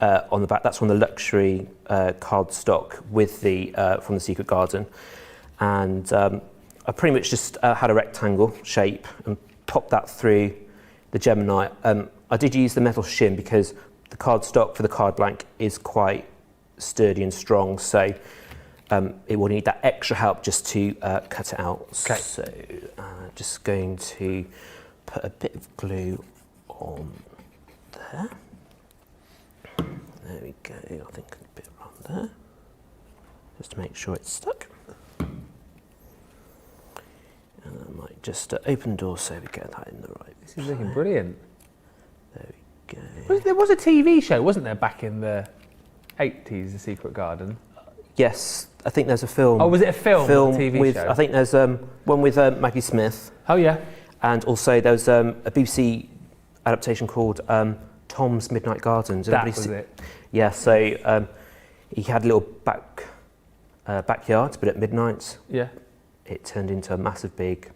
on the back, that's from the luxury card stock with the from the secret garden. And I pretty much just had a rectangle shape and popped that through the Gemini. I did use the metal shim because the card stock for the card blank is quite sturdy and strong, so it will need that extra help just to cut it out. Okay. So just going to put a bit of glue on there. There we go, I think a bit around there, just to make sure it's stuck. And I might just open the door so we get that in the right This is looking brilliant. There we go. There was a TV show, wasn't there, back in the 80s, The Secret Garden? Yes, I think there's a film. Oh, was it a film or a TV with, show? I think there's one with Maggie Smith. Oh, yeah. And also there was a BBC adaptation called Tom's Midnight Gardens. That was it. Yeah, so he had a little backyard, but at midnight, Yeah. it turned into a massive big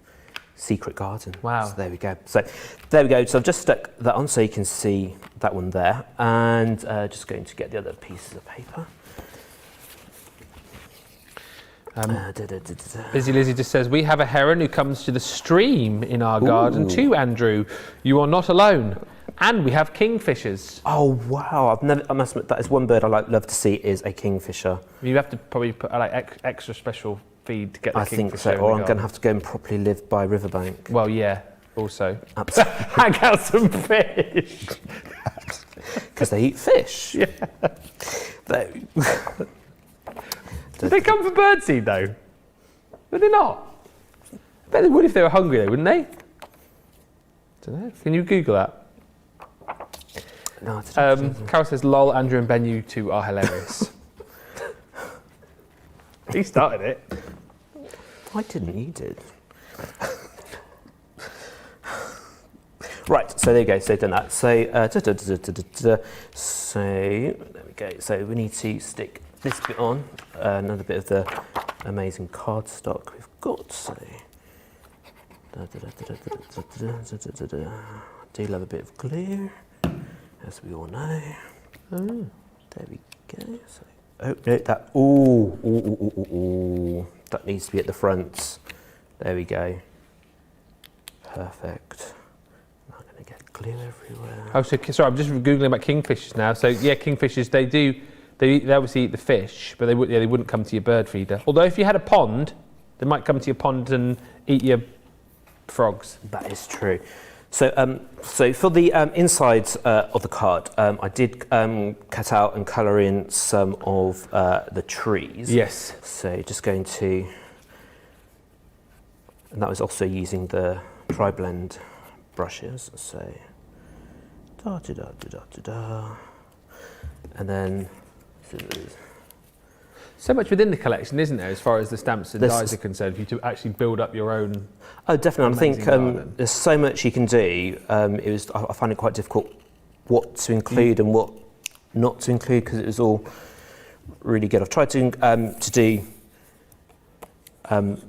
secret garden. Wow. So there we go. So there we go. So I've just stuck that on so you can see that one there, and just going to get the other pieces of paper. Busy Lizzie just says, we have a heron who comes to the stream in our garden too, Andrew. You are not alone. And we have kingfishers. Oh wow! I must admit, that is one bird I love to see is a kingfisher. You have to probably put like extra special feed to get the I kingfisher. think so, or I'm going to have to go and properly live by riverbank. Well, yeah. Also, Absolutely, hang out some fish because they eat fish. Yeah. Did they come for birdseed though? Would they not? I bet they would if they were hungry though, wouldn't they? Don't know. Can you Google that? No, Carol says, lol, Andrew and Ben, you two are hilarious. He started it. I didn't. You did. Right, so there you go. So done that. So so there we go. So we need to stick this bit on. Another bit of the amazing cardstock we've got. So I do love a bit of glue, as we all know. There we go. So, oh no, that that needs to be at the front. There we go. Perfect. I'm not going to get glue everywhere. Oh, so sorry, I'm just googling about kingfishers now. So yeah, kingfishers, they obviously eat the fish, but they wouldn't come to your bird feeder. Although if you had a pond, they might come to your pond and eat your frogs. That is true. So, so for the insides of the card, I did cut out and colour in some of the trees. Yes. So just going to, and that was also using the dry blend brushes. So, and then. So much within the collection, isn't there, as far as the stamps and dies are concerned, for you to actually build up your own. Oh, definitely. I think garden. there's so much you can do. I find it quite difficult what to include and what not to include because it was all really good. I've tried to do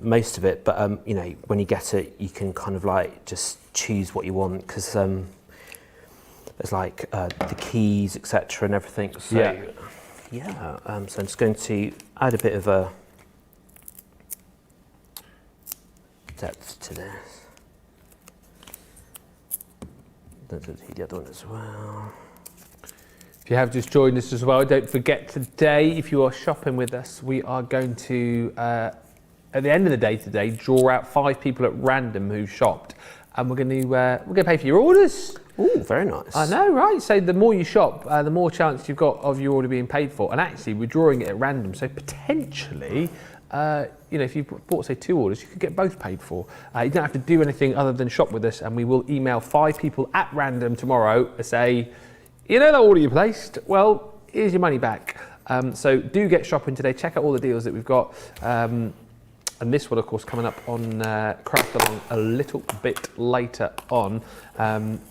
most of it, but you know, when you get it, you can kind of like just choose what you want because there's like the keys, etc., and everything. So, yeah. So I'm just going to add a bit of a depth to this. The other one as well. If you have just joined us as well, don't forget today, if you are shopping with us, we are going to, at the end of the day today, draw out 5 people at random who shopped, and we're going to pay for your orders. Ooh, very nice. I know, right? So the more you shop, the more chance you've got of your order being paid for. And actually, we're drawing it at random, so potentially, if you bought, say, 2 orders, you could get both paid for. You don't have to do anything other than shop with us, and we will email 5 people at random tomorrow to say, you know that order you placed? Well, here's your money back. So do get shopping today. Check out all the deals that we've got. And this one, of course, coming up on Craft Along a little bit later on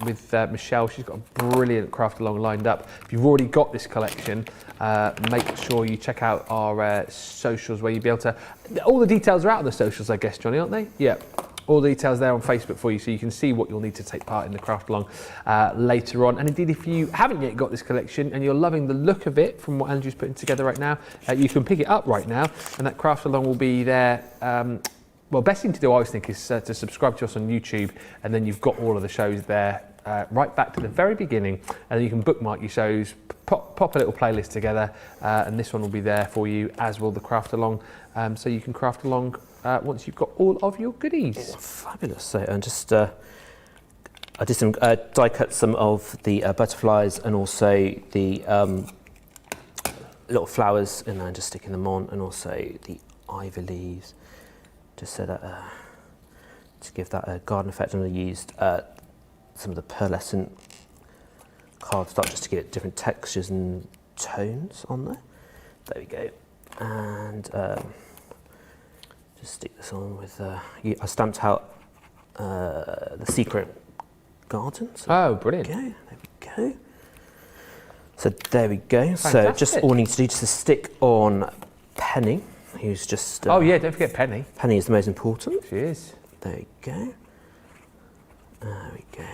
with Michelle. She's got a brilliant Craft Along lined up. If you've already got this collection, make sure you check out our socials where you'll be able to... All the details are out on the socials, I guess, Johnny, aren't they? Yeah. All the details there on Facebook for you, so you can see what you'll need to take part in the Craft Along later on. And indeed, if you haven't yet got this collection and you're loving the look of it from what Andrew's putting together right now, you can pick it up right now, and that Craft Along will be there. Well, best thing to do, I always think, is to subscribe to us on YouTube, and then you've got all of the shows there right back to the very beginning, and then you can bookmark your shows, pop a little playlist together, and this one will be there for you, as will the Craft Along, so you can craft along once you've got all of your goodies. Oh, fabulous. So, and just I did some die cut some of the butterflies and also the little flowers, and then just sticking them on, and also the ivy leaves, just so that to give that a garden effect. And I used some of the pearlescent cardstock just to give it different textures and tones on there. There we go. And just stick this on with, I stamped out the secret garden. So oh, brilliant. There we go. So there we go. Fantastic. So just all we need to do is to stick on Penny, who's just... oh yeah, don't forget Penny. Penny is the most important. She is. There we go. There we go.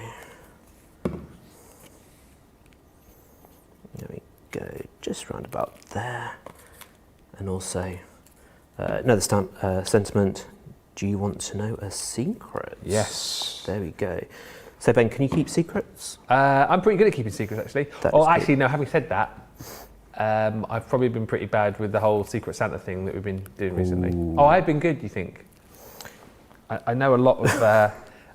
There we go. Just round about there. And also... another stamp sentiment. Do you want to know a secret? Yes. There we go. So Ben, can you keep secrets? I'm pretty good at keeping secrets, actually. Actually, no, having said that, I've probably been pretty bad with the whole Secret Santa thing that we've been doing recently. Oh, I've been good, you think? I know a lot of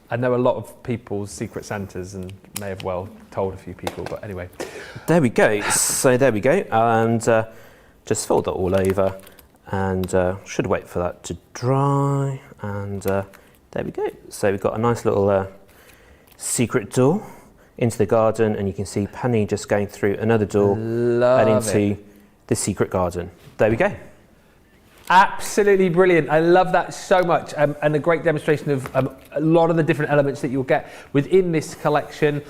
I know a lot of people's Secret Santas, and may have well told a few people, but anyway. There we go. So there we go. And just fold that all over. And should wait for that to dry, and there we go. So we've got a nice little secret door into the garden, and you can see Penny just going through another door and into the secret garden. There we go. Absolutely brilliant. I love that so much, and a great demonstration of a lot of the different elements that you'll get within this collection.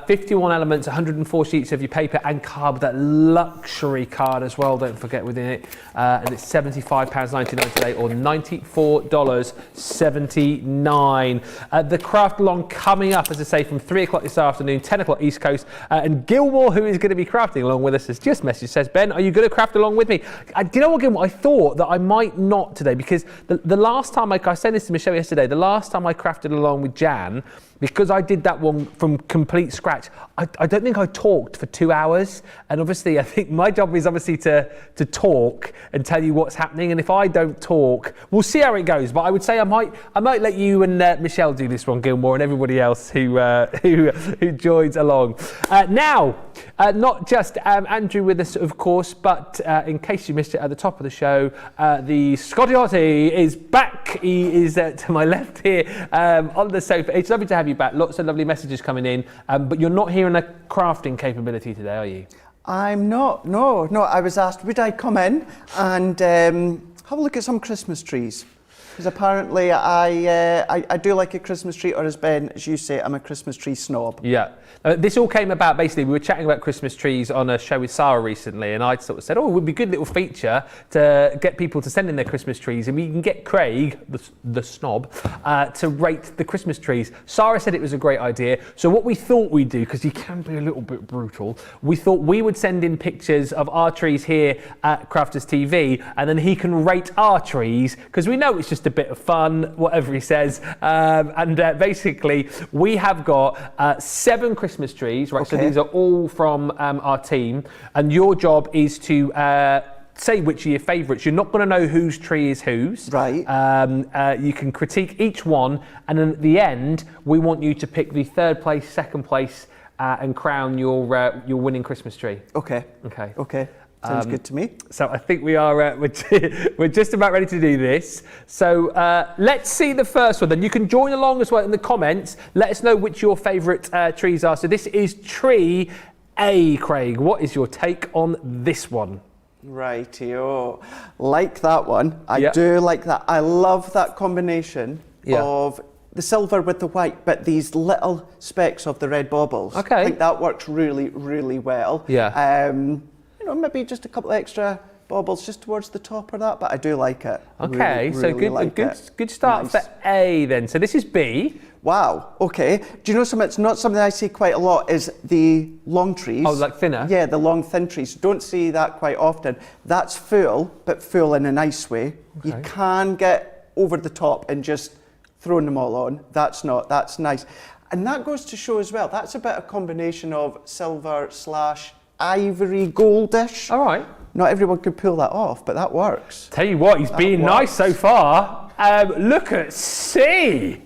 51 elements, 104 sheets of your paper and card, that luxury card as well, don't forget, within it. And it's £75.99 today, or $94.79. The Craft Along coming up, as I say, from 3 o'clock this afternoon, 10 o'clock East Coast. And Gilmore, who is going to be crafting along with us, has just messaged, says, Ben, are you going to craft along with me? Do you know what, Gilmore? I thought that I might not today, because the last time I sent this to Michelle yesterday, the last time I crafted along with Jan, because I did that one from complete scratch, I don't think I talked for 2 hours. And obviously I think my job is obviously to talk and tell you what's happening, and if I don't talk, we'll see how it goes. But I would say I might let you and Michelle do this one, Gilmore, and everybody else who joins along. Now, not just Andrew with us, of course, but in case you missed it at the top of the show, the Scotty Otty is back. He is to my left here on the sofa. It's lovely to have you back. Lots of lovely messages coming in, but you're not here in a crafting capability today, are you? I'm not, no. I was asked, would I come in and have a look at some Christmas trees? Because apparently I do like a Christmas tree, or as Ben, as you say, I'm a Christmas tree snob. Yeah. This all came about, basically, we were chatting about Christmas trees on a show with Sarah recently, and I sort of said, oh, it would be a good little feature to get people to send in their Christmas trees, and we can get Craig, the snob, to rate the Christmas trees. Sarah said it was a great idea, so what we thought we'd do, because you can be a little bit brutal, we thought we would send in pictures of our trees here at Crafters TV, and then he can rate our trees, because we know it's just a bit of fun, whatever he says, and basically we have got 7 Christmas trees, right? Okay. So these are all from our team, and your job is to say which are your favourites. You're not going to know whose tree is whose. Right. You can critique each one, and then at the end, we want you to pick the third place, second place, and crown your winning Christmas tree. Okay. Okay. Okay. Sounds good to me. So I think we are we're just about ready to do this. So let's see the first one. Then you can join along as well in the comments. Let us know which your favourite trees are. So this is tree A, Craig. What is your take on this one? Rightio. Like that one. I do like that. I love that combination of the silver with the white, but these little specks of the red baubles. Okay. I think that works really, really well. Yeah. You know, maybe just a couple of extra baubles just towards the top of that, but I do like it. Okay, really, so really like good start nice. for A then. So this is B. Wow, okay. Do you know something, it's not something I see quite a lot, is the long trees. Oh, like thinner? Yeah, the long thin trees. Don't see that quite often. That's full, but full in a nice way. Okay. You can get over the top and just throwing them all on. That's nice. And that goes to show as well, that's a bit of combination of silver / ivory goldish. All right. Not everyone could pull that off, but that works. Tell you what, he's being nice so far. Look at C.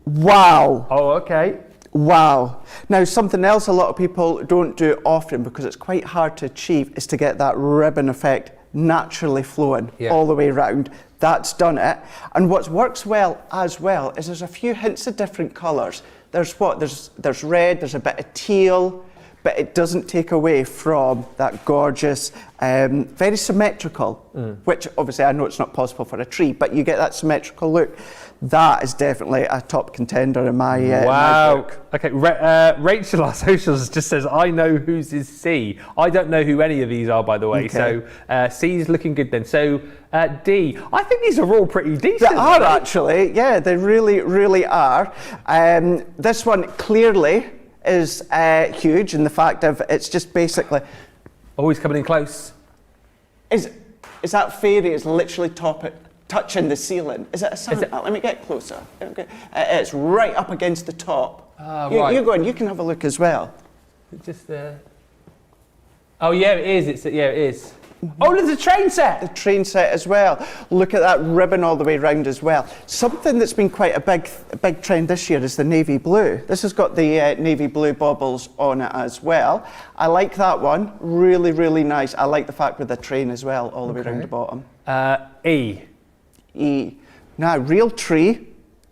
Wow. Oh, okay. Wow. Now, something else a lot of people don't do often because it's quite hard to achieve is to get that ribbon effect naturally flowing all the way around. That's done it. And what works well as well is there's a few hints of different colours. There's red, there's a bit of teal, but it doesn't take away from that gorgeous, very symmetrical, which obviously I know it's not possible for a tree, but you get that symmetrical look. That is definitely a top contender in my, my book. Okay, Rachel, our socials, just says, I know whose is C. I don't know who any of these are, by the way. Okay. So C is looking good then. So D. I think these are all pretty decent. They are actually, yeah, they really, really are. This one clearly is huge in the fact of it's just basically... Always coming in close. Is that fairy is literally touching the ceiling? Is it a Santa? Let me get closer. Okay. It's right up against the top. Right. You go and you can have a look as well. Just there. Oh yeah, it is. It is. Oh, there's a train set. The train set as well. Look at that ribbon all the way round as well. Something that's been quite a big trend this year is the navy blue. This has got the navy blue baubles on it as well. I like that one. Really, really nice. I like the fact with the train as well, all the way around the bottom. E. Now, real tree.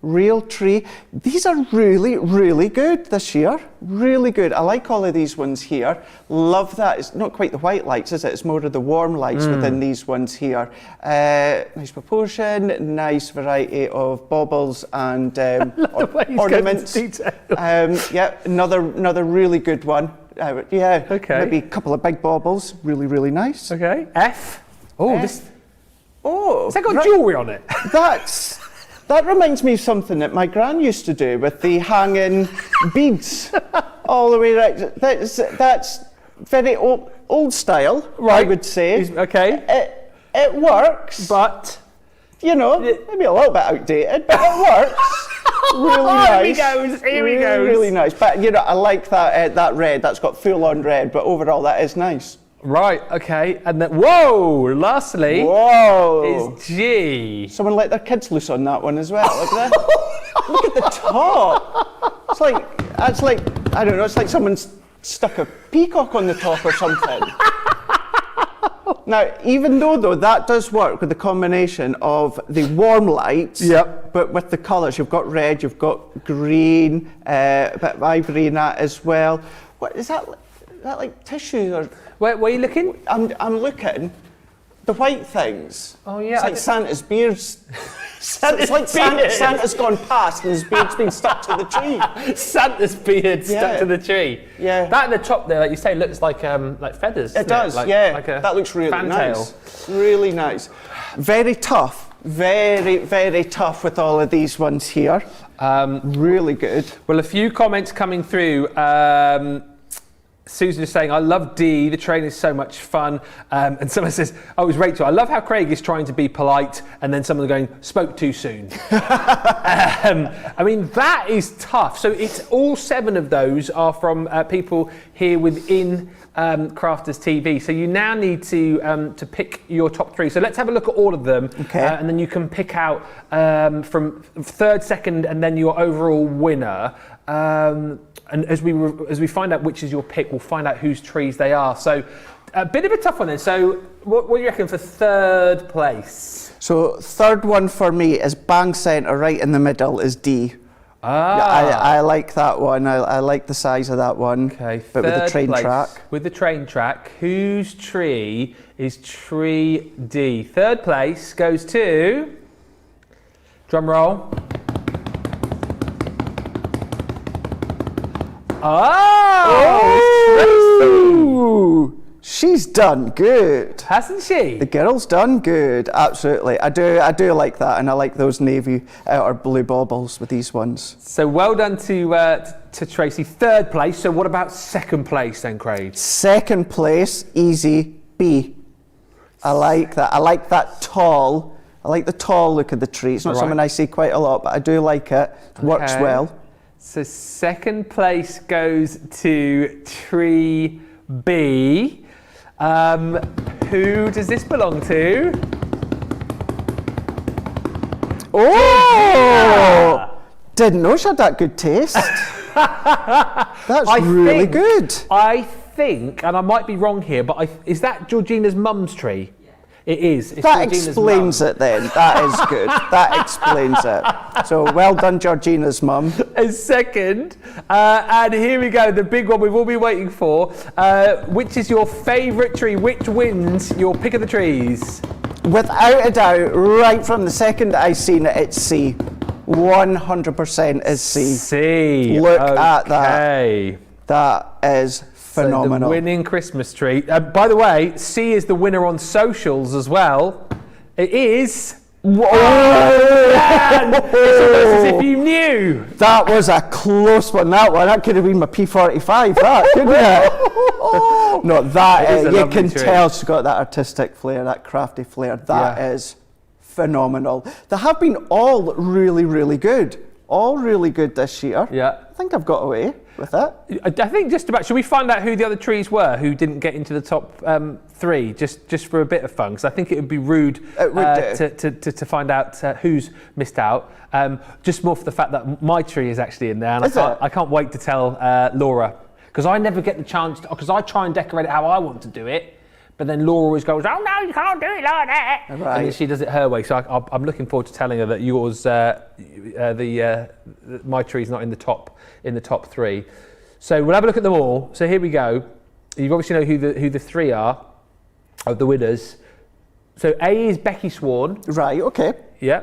These are really, really good this year. Really good. I like all of these ones here. Love that. It's not quite the white lights, is it? It's more of the warm lights within these ones here. Nice proportion, nice variety of baubles and ornaments. Yeah, another really good one. Okay. Maybe a couple of big baubles. Really, really nice. Okay. F. Oh, F. Has that got jewellery on it? That reminds me of something that my gran used to do with the hanging beads all the way right. That's very old style, right. I would say. Okay. It works, but you know, maybe a little bit outdated, but it works. Really nice. Here he goes. Really nice. But you know, I like that red. That's got full-on red. But overall, that is nice. Right, okay, and then, lastly, is G. Someone let their kids loose on that one as well, look at that. Look at the top. It's like, I don't know, it's like someone's stuck a peacock on the top or something. Now, even though that does work with the combination of the warm lights, but with the colours, you've got red, you've got green, a bit of ivory in that as well. What is that? Is that like tissue or? Where are you looking? I'm looking. The white things. Oh yeah. It's like Santa's beards. It's like Santa's gone past and his beard's been stuck to the tree. Santa's beard stuck to the tree. Yeah. That at the top there, like you say, looks like feathers. It does. Like that looks really nice. Really nice. Very tough. Very, very tough with all of these ones here. Really good. Well, a few comments coming through. Susan is saying, I love D, the train is so much fun. And someone says, oh, it was Rachel, I love how Craig is trying to be polite, and then someone going, spoke too soon. I mean, that is tough. So it's all 7 of those are from people here within Crafters TV. So you now need to pick your top 3. So let's have a look at all of them. Okay. And then you can pick out from 3rd, 2nd, and then your overall winner. And as we find out which is your pick, we'll find out whose trees they are. So a bit of a tough one then. So what do you reckon for 3rd place? So 3rd one for me is bang centre, right in the middle is D. I like that one. I like the size of that one. Okay, but with the train place, track. With the train track, whose tree is tree D? 3rd place goes to, drum roll. Oh, she's done good, hasn't she? The girl's done good, absolutely. I do like that, and I like those navy or blue baubles with these ones. So well done to Tracy. 3rd place. So what about 2nd place then, Craig? 2nd place, easy, B. I like that. I like that tall. I like the tall look of the tree. It's not something I see quite a lot, but I do like it. It works well. So 2nd place goes to tree B. Who does this belong to? Oh! Didn't know she had that good taste. That's really good. I think, and I might be wrong here, but is that Georgina's mum's tree? It is. It's that Georgina's explains mum. it then. That is good. That explains it. So well done, Georgina's mum. A 2nd. And here we go, the big one we've all been waiting for. Which is your favourite tree? Which wins your pick of the trees? Without a doubt, right from the second I seen it, it's C. 100% is C. C. Look at that. That is phenomenal. So the winning Christmas tree. By the way, C is the winner on socials as well. It is. Whoa! It's almost as if you knew. That was a close one. That could have been my P45. That couldn't it? No, that is you can tell she's got that artistic flair, that crafty flair. That is phenomenal. They have been all really, really good. All really good this year. Yeah. I think I've got away with it. I think just about. Should we find out who the other trees were who didn't get into the top 3, just for a bit of fun? Because I think it would be rude to find out who's missed out. Just more for the fact that my tree is actually in there, and I can't wait to tell Laura, because I never get the chance. Because I try and decorate it how I want to do it. But then Laura always goes, oh no, you can't do it like that. Right. And then she does it her way. So I'm looking forward to telling her that yours, my tree's not in the top 3. So we'll have a look at them all. So here we go. You obviously know who the 3 are of the winners. So A is Becky Swan. Right. Okay. Yeah.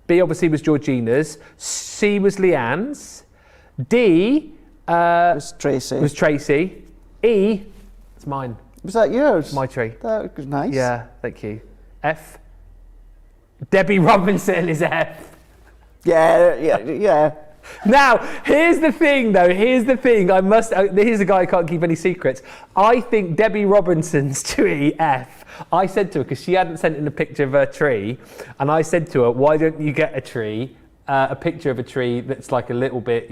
B obviously was Georgina's. C was Leanne's. D was Tracy. E, it's mine. Was that yours? My tree. That was nice. Yeah, thank you. F. Debbie Robinson is F. Yeah. Now, here's the thing, though. Here's the thing. Here's a guy who can't keep any secrets. I think Debbie Robinson's tree, F. I said to her, because she hadn't sent in a picture of her tree, and I said to her, why don't you get a tree, a picture of a tree that's like a little bit,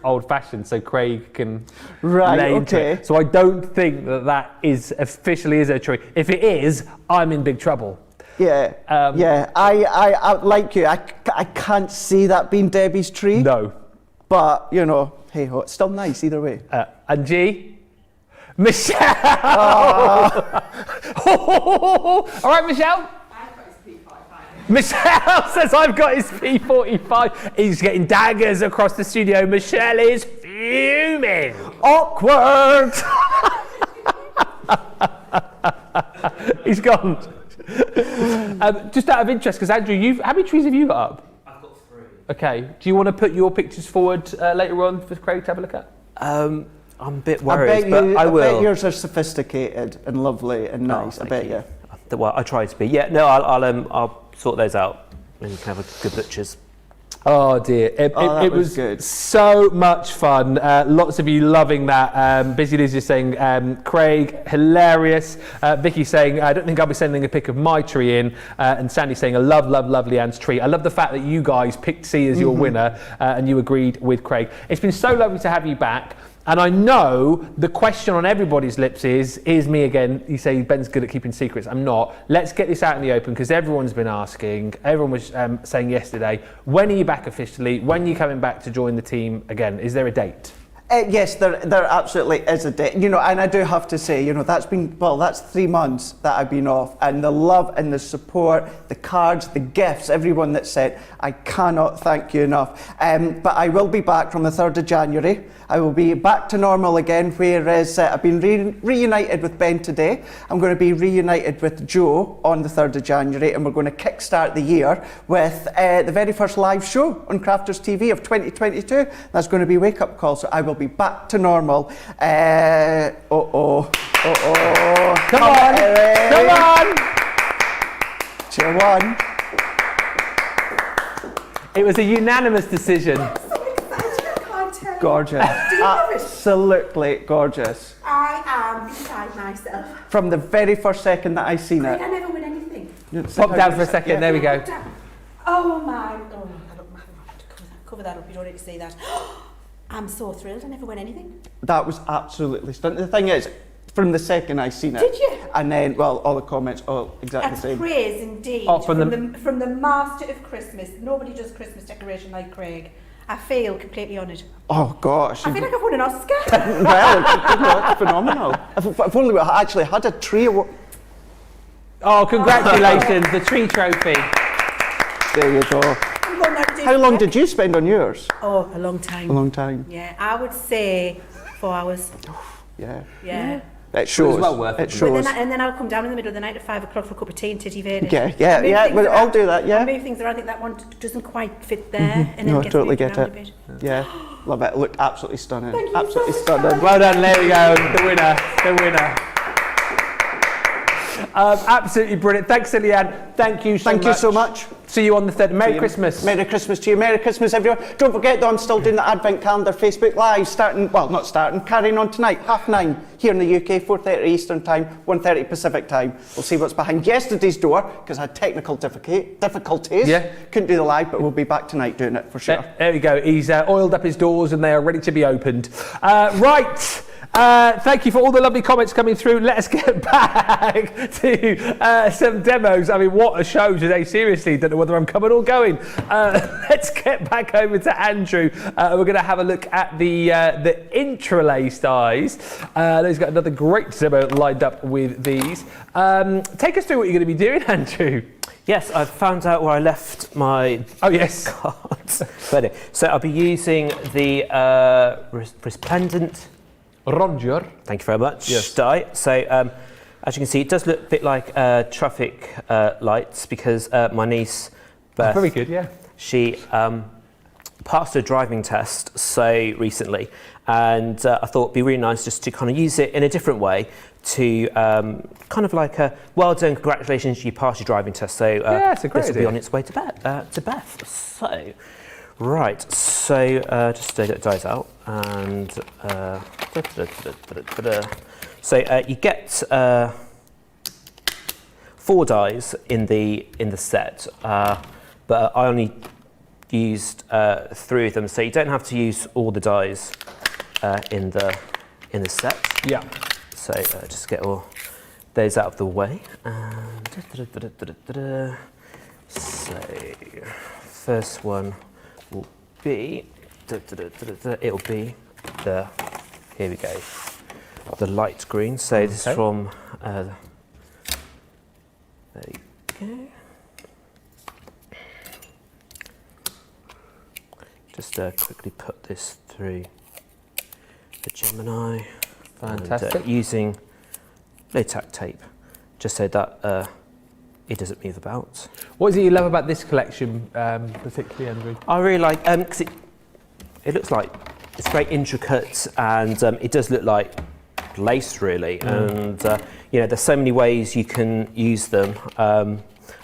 old-fashioned, so Craig can lay into it. So I don't think that is officially is a tree. If it is, I'm in big trouble. Yeah, I like you. I can't see that being Debbie's tree. No. But, hey ho, it's still nice either way. And G? Michelle! All right, Michelle? I've got his P45. Michelle says I've got his P45. He's getting daggers across the studio. Michelle is fuming. Awkward! He's gone. Just out of interest, because Andrew, how many trees have you got up? I've got 3. Okay. Do you want to put your pictures forward later on for Craig to have a look at? I'm a bit worried, but I will. I bet yours are sophisticated and lovely and nice. I bet you. Well, I try to be. Yeah, no, I'll sort those out, and you can have a good butcher's. Oh dear, it was good. So much fun. Lots of you loving that. Busy Liz is saying, Craig, hilarious. Vicky saying, I don't think I'll be sending a pic of my tree in. And Sandy saying, I love Leanne's tree. I love the fact that you guys picked C as your winner and you agreed with Craig. It's been so lovely to have you back. And I know the question on everybody's lips is me again? You say Ben's good at keeping secrets. I'm not. Let's get this out in the open because everyone's been asking. Everyone was saying yesterday, when are you back officially? When are you coming back to join the team again? Is there a date? Yes, there absolutely is a date. You know, and I do have to say, you know, that's 3 months that I've been off, and the love and the support, the cards, the gifts, everyone that sent, I cannot thank you enough. But I will be back from the 3rd of January. I will be back to normal again, whereas I've been reunited with Ben today. I'm going to be reunited with Joe on the 3rd of January, and we're going to kickstart the year with the very first live show on Crafters TV of 2022. That's going to be Wake Up Call, so I will be back to normal. Come on! Cheer one. It was a unanimous decision. Gorgeous. Absolutely gorgeous. I am beside myself. From the very first second that I seen I it. never win anything. Pop down for a second, Yeah. there we go. Oh my, oh, I have to cover that up, you don't need to see that. I'm so thrilled, I never win anything. That was absolutely stunning. The thing is, from the second I seen it. Did you? And then, well, all the comments, all exactly the A same. praise indeed Oh, from the master of Christmas. Nobody does Christmas decoration like Craig. I feel completely honoured. Oh gosh. I feel like I've won an Oscar. Well, it's phenomenal. If only we actually had a tree award. Oh, congratulations, the tree trophy. There you go. I'm going out to How long did you spend on yours? Oh, a long time. A long time. Yeah, I would say 4 hours. Yeah. Yeah. It shows. It was well worth it. It shows. And then I'll come down in the middle of the night at 5 o'clock for a cup of tea and titty Verde. Yeah. I'll do that. Yeah. I move things around. I think that one doesn't quite fit there, and then No, it I gets totally moved get around it. a bit. Yeah. Love it. It looked absolutely stunning. Thank you Absolutely so stunning. much. Well done, there we go, the winner. Absolutely brilliant. Thanks, Leanne. Thank you so much. Thank you so much. See you on the 3rd. Merry Christmas. Merry Christmas to you. Merry Christmas, everyone. Don't forget, though, I'm still doing the Advent Calendar Facebook Live, carrying on tonight, 9:30 here in the UK, 4:30 Eastern Time, 1:30 Pacific Time. We'll see what's behind yesterday's door, because I had technical difficulties. Yeah. Couldn't do the live, but we'll be back tonight doing it for sure. There we go. He's oiled up his doors and they are ready to be opened. Right. Thank you for all the lovely comments coming through. Let's get back to some demos. I mean, what a show today. Seriously, don't know whether I'm coming or going. Let's get back over to Andrew. We're going to have a look at the interlaced eyes. He's got another great demo lined up with these. Take us through what you're going to be doing, Andrew. Yes, I've found out where I left my cards. So I'll be using the Resplendent Roger. Thank you very much. Yes. Die. So as you can see, it does look a bit like traffic lights because my niece Beth, very good, yeah. She passed her driving test so recently, and I thought it'd be really nice just to kind of use it in a different way to kind of like a well done, congratulations, you passed your driving test. So yeah, it's a great this will be idea. on its way to Beth. So. Right, so just to get it dies out, and so you get 4 dies in the set, but I only used 3 of them, so you don't have to use all the dies in the set. Yeah. So just get all those out of the way. So first one will be, it'll be here we go, the light green. So this is from, there you go. Just quickly put this through the Gemini. Fantastic. And, using low-tack tape, just so that it doesn't move about. What is it you love about this collection, particularly, Andrew? I really like, because it looks like it's very intricate, and it does look like lace, really. And you know, there's so many ways you can use them.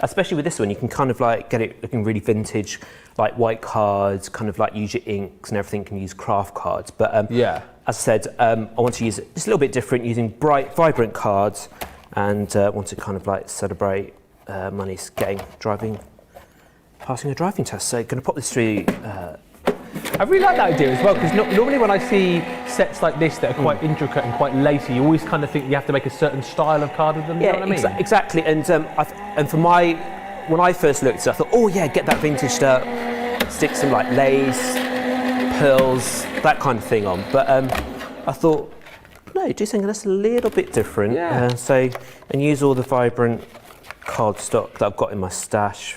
Especially with this one, you can kind of like get it looking really vintage, like white cards, kind of like use your inks and everything, can use craft cards. But as I said, I want to use it just a little bit different, using bright, vibrant cards, and want to kind of like celebrate Money's passing a driving test. So going to pop this through. I really like that idea as well, because normally when I see sets like this that are quite intricate and quite lacy, you always kind of think you have to make a certain style of card with them. You know what I mean? Exactly. And when I first looked at it, I thought, oh yeah, get that vintage stuff, stick some like lace, pearls, that kind of thing on. But I thought, no, do something that's a little bit different. Yeah. And use all the vibrant cardstock that I've got in my stash.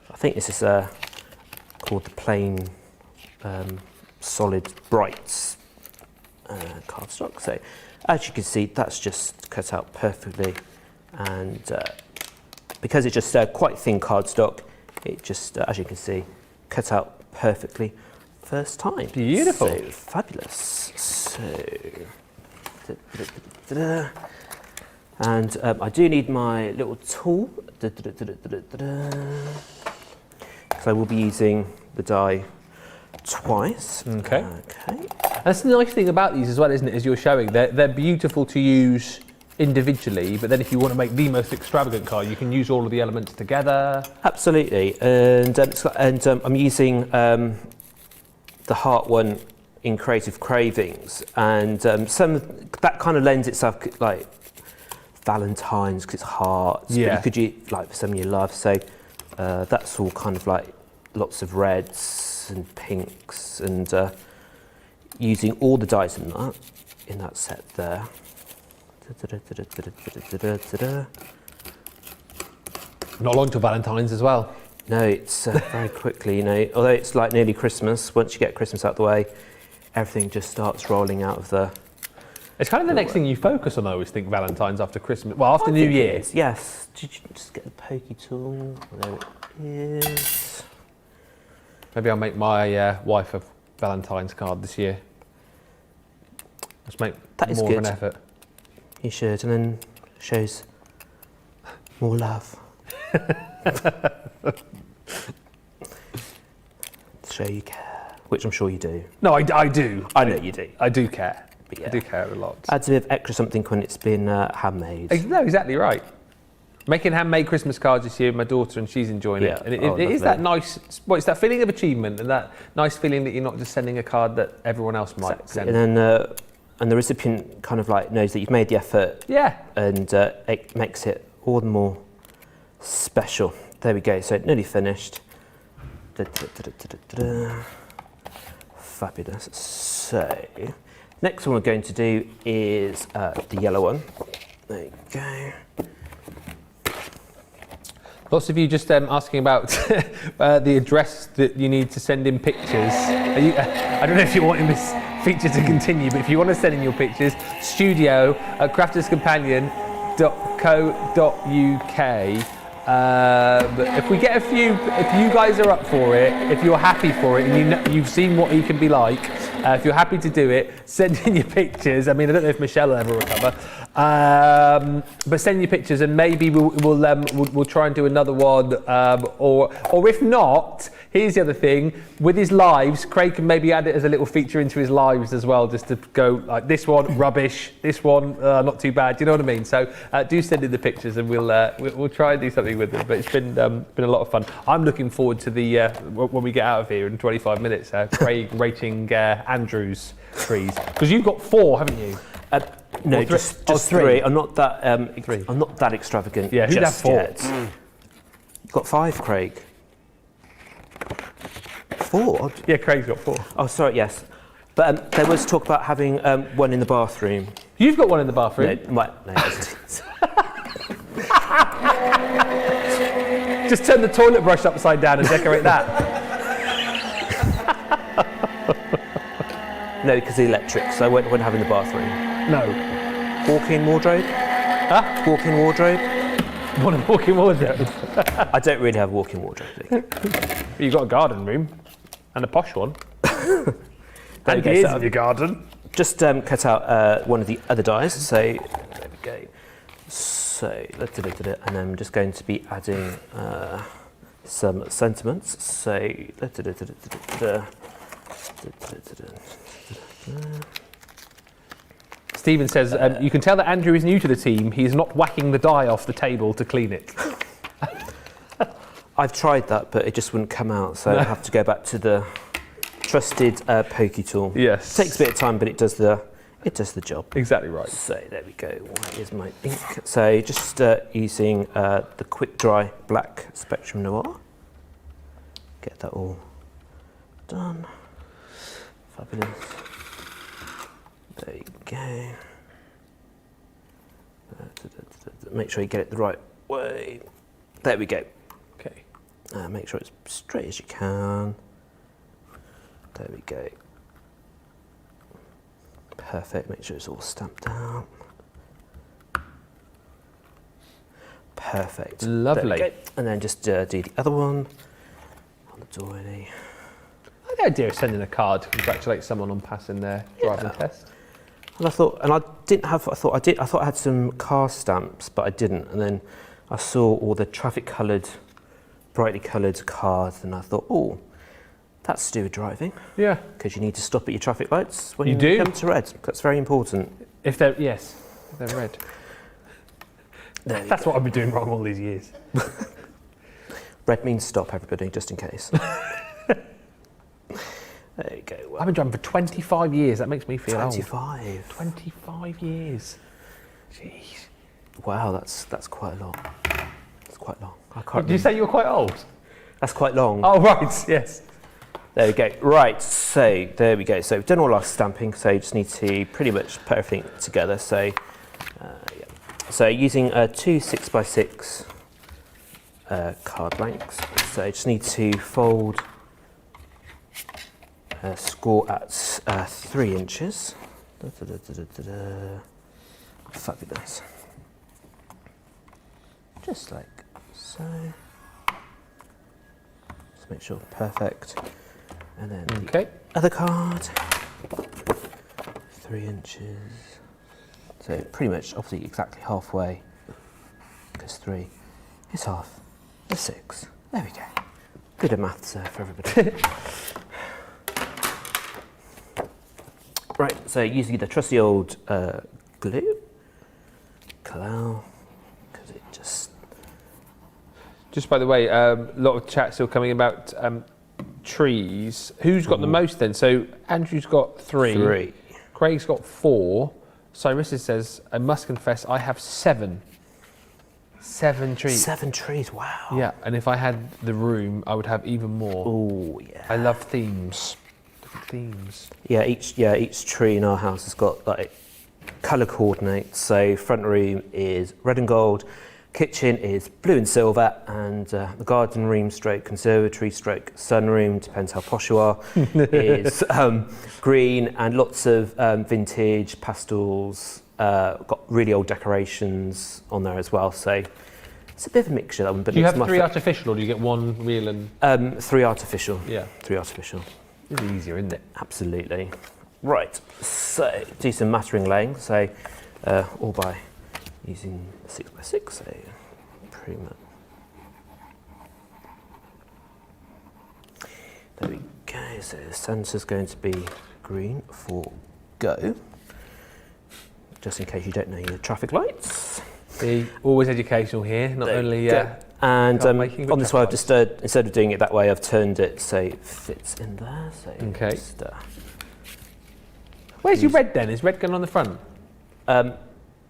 I think this is called the plain solid brights cardstock. So as you can see, that's just cut out perfectly, and because it's just quite thin cardstock, it just, as you can see, cut out perfectly first time. Beautiful. So fabulous. So, and I do need my little tool, because I will be using the die twice. Okay. That's the nice thing about these as well, isn't it, as you're showing? They're beautiful to use individually, but then if you want to make the most extravagant card, you can use all of the elements together. Absolutely. And I'm using the heart one in Creative Cravings, and that kind of lends itself like Valentine's, because it's hearts. Yeah. But you could use like for someone you love. So that's all kind of like lots of reds and pinks, and using all the dies in that set there. Not long till Valentine's as well. No, it's very quickly, you know, although it's like nearly Christmas. Once you get Christmas out of the way, everything just starts rolling out of the... It's kind of the next thing you focus on, I always think, Valentine's after Christmas. Well, after New Year. Yes. Did you just get the pokey tool? There it is. Maybe I'll make my wife a Valentine's card this year. Let's make more of an effort. You should, and then shows more love. Show you care, which I'm sure you do. No, I do. I know you do. I do care. But yeah. I do care a lot. Adds a bit of extra something when it's been handmade. No, exactly right. Making handmade Christmas cards this year with my daughter, and she's enjoying it. And it is that nice, well, it's that feeling of achievement and that nice feeling that you're not just sending a card that everyone else might send. And then and the recipient kind of like knows that you've made the effort. Yeah. And it makes it all the more special. There we go. So nearly finished. Fabulous. So next one we're going to do is the yellow one. There you go. Lots of you just asking about the address that you need to send in pictures. I don't know if you're wanting this feature to continue, but if you want to send in your pictures, studio@crafterscompanion.co.uk. But if we get a few, if you guys are up for it, if you're happy for it, and you know, you've seen what he can be like, if you're happy to do it, send in your pictures. I mean, I don't know if Michelle will ever recover, but send your pictures, and maybe we'll try and do another one, or if not, here's the other thing: with his lives, Craig can maybe add it as a little feature into his lives as well, just to go like this one rubbish, this one not too bad. Do you know what I mean? So do send in the pictures, and we'll try and do something with them. But it's been a lot of fun. I'm looking forward to the when we get out of here in 25 minutes. Craig rating Andrew's trees, because you've got 4, haven't you? No, just 3. I'm not that I'm not that extravagant. Yeah, who'd have 4? Yet. You've got 5, Craig. 4? Yeah, Craig's got 4. Oh, sorry. Yes, but there was talk about having one in the bathroom. You've got one in the bathroom. No. Just turn the toilet brush upside down and decorate that. No, because the electric, so I won't have in the bathroom. No. Walk-in wardrobe? Huh? Walk-in wardrobe? Want a walk-in wardrobe? I don't really have a walk-in wardrobe. You've got a garden room, and a posh one. And gears in your garden. Just cut out one of the other dies, so there we go. So, and then I'm just going to be adding some sentiments. So, Stephen says, you can tell that Andrew is new to the team. He's not whacking the die off the table to clean it. I've tried that, but it just wouldn't come out. So I have to go back to the trusted pokey tool. Yes. It takes a bit of time, but it does the job. Exactly right. So there we go. Where is my ink? So just using the quick dry black Spectrum Noir. Get that all done. Fabulous. There you go. Make sure you get it the right way. There we go. Okay. Make sure it's straight as you can. There we go. Perfect. Make sure it's all stamped down. Perfect. Lovely. There we go. And then just do the other one on the doily. I like the idea of sending a card to congratulate someone on passing their driving test. And I thought I had some car stamps, but I didn't. And then I saw all the brightly coloured cards, and I thought, oh, that's to do with driving. Yeah. Because you need to stop at your traffic lights when You you do? come to red. That's very important. If they're red. That's what I've been doing wrong all these years. Red means stop, everybody, just in case. There you go. Well, I've been driving for 25 years. That makes me feel 25. old. 25 years. Jeez. Wow, that's quite a lot. That's quite long. I can't. Did you say you were quite old? That's quite long. Oh, right. Yes. There we go. Right, so there we go. So we've done all our stamping, so you just need to pretty much put everything together. So, yeah. So using 2 6x6 card blanks. So you just need to fold, score at 3 inches. Fabulous. Just like so. Just make sure perfect. And then the other card, 3 inches. So pretty much, obviously, exactly halfway. Because 3 is half of 6. There we go. Good at maths for everybody. Right, so using the trusty old glue, Kalau, because it just... Just by the way, a lot of chat still coming about trees. Who's got the most then? So Andrew's got 3. 3. Craig's got 4. Cyrus says, I must confess, I have 7. 7 trees. 7 trees, wow. Yeah, and if I had the room, I would have even more. Oh, yeah. I love themes. Different themes. Yeah, each tree in our house has got like colour coordinates. So front room is red and gold, kitchen is blue and silver, and the garden room stroke conservatory stroke sunroom, depends how posh you are, is green, and lots of vintage pastels, got really old decorations on there as well. So it's a bit of a mixture, that one. But Do you have 3 artificial, or do you get 1 real and... 3 artificial. Yeah. 3 artificial. It's easier, isn't it? Absolutely. Right, so do some mattering laying, so all by using 6x6, so pretty much. There we go, so the centre's going to be green for go, just in case you don't know your traffic lights. See, always educational here, not only... and on this way, I've just, instead of doing it that way, I've turned it so it fits in there. So okay. Just, where's your red then? Is red going on the front?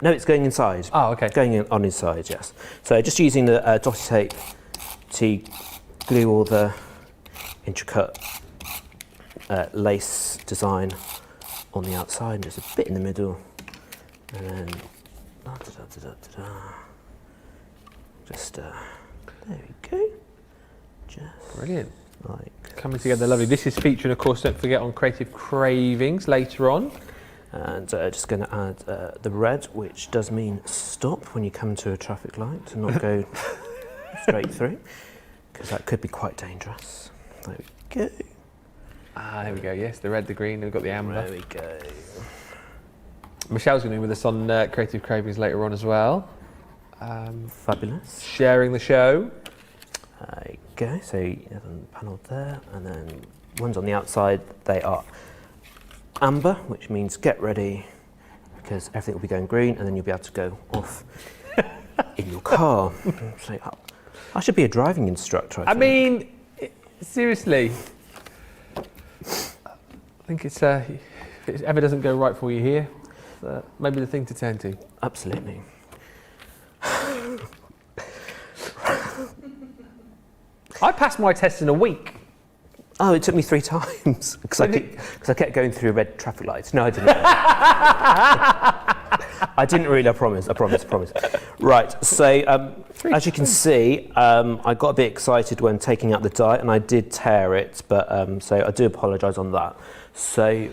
No, it's going inside. Oh, okay. Going in on inside, yes. So just using the dotty tape to glue all the intricate lace design on the outside, and just a bit in the middle, and then just there we go. Just brilliant. Like coming together lovely. This is featuring, of course, don't forget, on Creative Cravings later on. And just going to add the red, which does mean stop when you come to a traffic light, and not go straight through, because that could be quite dangerous. There we go. Ah, there we go. Yes, the red, the green, and we've got the amber. There we go. Michelle's going to be with us on Creative Cravings later on as well. Fabulous. Sharing the show. Go. So you have a panel there, and then ones on the outside, they are amber, which means get ready, because everything will be going green, and then you'll be able to go off in your car. So, I should be a driving instructor, I think. mean, seriously, I think it's if it ever doesn't go right for you here, maybe the thing to turn to. Absolutely. I passed my test in a week. Oh, it took me 3 times because I kept going through red traffic lights. No, I didn't. I didn't really. I promise. Right. So, as you can see, I got a bit excited when taking out the die, and I did tear it. But so I do apologise on that. So,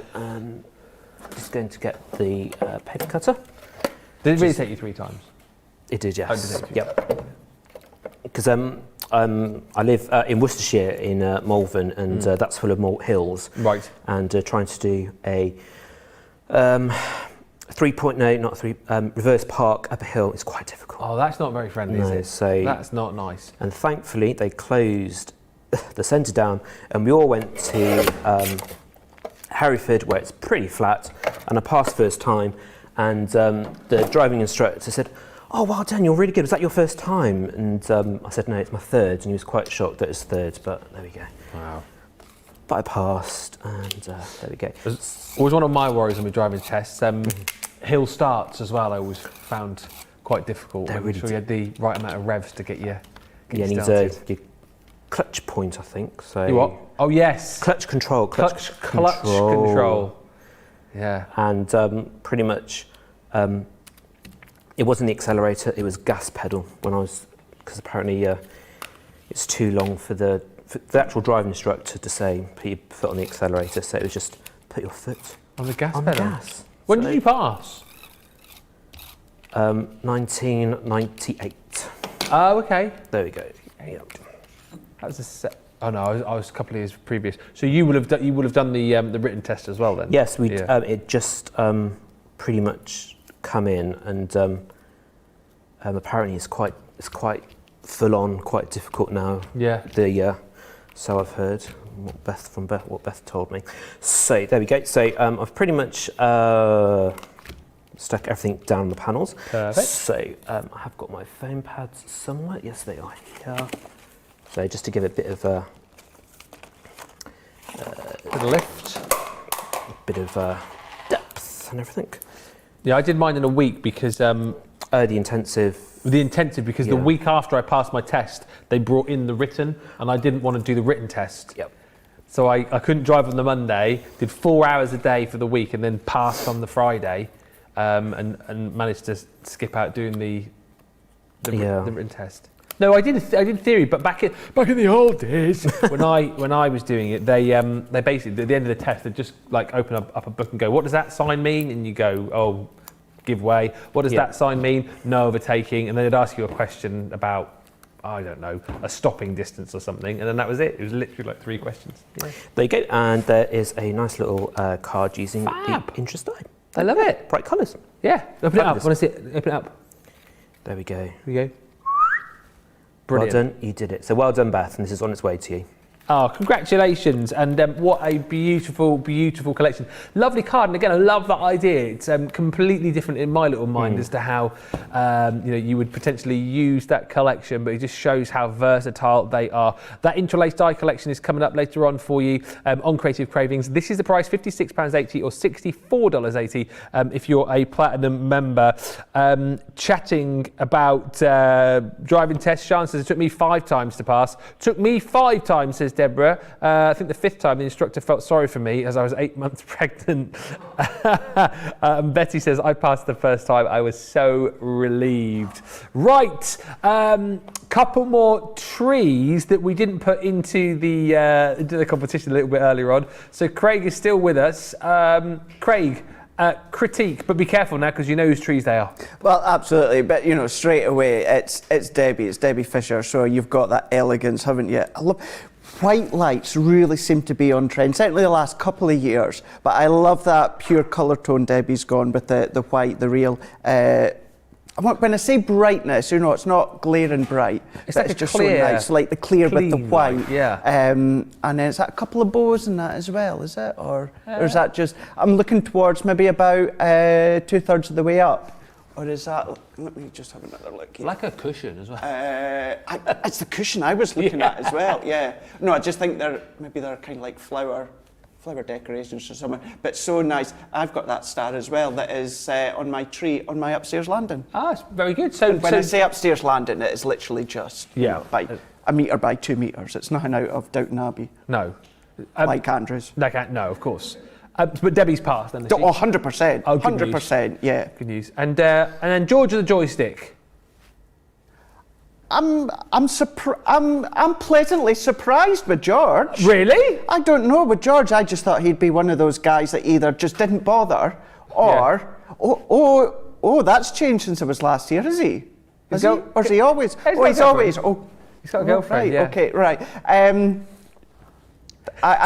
just going to get the paper cutter. Did it really take you 3 times? It did, yes. Oh, did it? Yep. Because I live in Worcestershire in Malvern, and that's full of malt hills. Right. And trying to do a 3.0, not 3, reverse park up a hill is quite difficult. Oh, that's not very friendly, is it? So that's not nice. And thankfully, they closed the centre down, and we all went to Hereford, where it's pretty flat, and I passed first time. And the driving instructor said, "Oh, well done, you're really good. Was that your first time?" And I said, "No, it's my third." And he was quite shocked that it's third, but there we go. Wow. But I passed, and there we go. It's always one of my worries when we're driving tests. Hill starts as well, I always found quite difficult. They're really you had the right amount of revs to get you you need started. your clutch point, I think. So You what? Oh, yes. Clutch control. Clutch control. Yeah. And pretty much, it wasn't the accelerator, it was gas pedal when I was, because apparently it's too long for the actual driving instructor to say put your foot on the accelerator, so it was just put your foot On the gas on pedal? the gas. When did you pass? 1998. Oh, okay. There we go. Yep. That was oh no, I was a couple of years previous. So you would have done the written test as well then? Yes, it just pretty much come in, and apparently it's quite full on, quite difficult now. Yeah. So I've heard what Beth told me. So there we go. So I've pretty much stuck everything down the panels. Perfect. So I have got my foam pads somewhere. Yes, they are here. So just to give it a bit of a lift, a bit of depth and everything. Yeah, I did mine in a week because The intensive because the week after I passed my test, they brought in the written, and I didn't want to do the written test. Yep. So I couldn't drive on the Monday, did 4 hours a day for the week, and then passed on the Friday, and managed to skip out doing the written test. No, I did theory, but back in the old days when I was doing it, they basically at the end of the test they just like open up a book and go, what does that sign mean? And you go, oh, give way. What does that sign mean? No overtaking. And then they'd ask you a question about, I don't know, a stopping distance or something, and then that was it. It was literally like 3 questions. Yeah. There you go, and there is a nice little card using the interest die. I love it. Bright colours. Yeah, open it up. I want to see it. Open it up. There we go. Here we go. Brilliant. Well done, you did it. So well done, Beth, and this is on its way to you. Oh, congratulations, and what a beautiful, beautiful collection. Lovely card, and again, I love that idea. It's completely different in my little mind as to how you would potentially use that collection, but it just shows how versatile they are. That interlaced die collection is coming up later on for you on Creative Cravings. This is the price, £56.80 or $64.80 if you're a Platinum member. Chatting about driving tests, Sean says it took me 5 times to pass. Took me 5 times, says Deborah. I think the 5th time the instructor felt sorry for me as I was 8 months pregnant. Betty says, I passed the first time. I was so relieved. Right, couple more trees that we didn't put into the competition a little bit earlier on. So Craig is still with us. Craig, critique, but be careful now because you know whose trees they are. Well, absolutely, but straight away it's Debbie Fisher. So you've got that elegance, haven't you? I love white lights. Really seem to be on trend, certainly the last couple of years. But I love that pure colour tone Debbie's gone with the white, the real When I say brightness, it's not glaring bright. It's but like it's just clear, so nice, like the clear with the clean white. white, yeah. And then is that a couple of bows in that as well, is it? Or is that just, I'm looking towards maybe about 2/3 of the way up. Or is that, let me just have another look here. Like a cushion as well. It's the cushion I was looking at as well, yeah. No, I just think they're kind of like flower decorations or something, but so nice. I've got that star as well that is on my tree on my upstairs landing. Ah, it's very good. So when I say upstairs landing, it is literally just by 1 metre by 2 metres. It's nothing out of Downton Abbey. No. Like Andrew's. No, of course. But Debbie's passed then. 100%. Oh, 100%, yeah. Good news. And then George of the joystick. I'm pleasantly surprised with George. Really? I don't know. With George, I just thought he'd be one of those guys that either just didn't bother or, that's changed since it was last year, is he? Or is he always? He's always. He's got a girlfriend, right, yeah. Okay, right.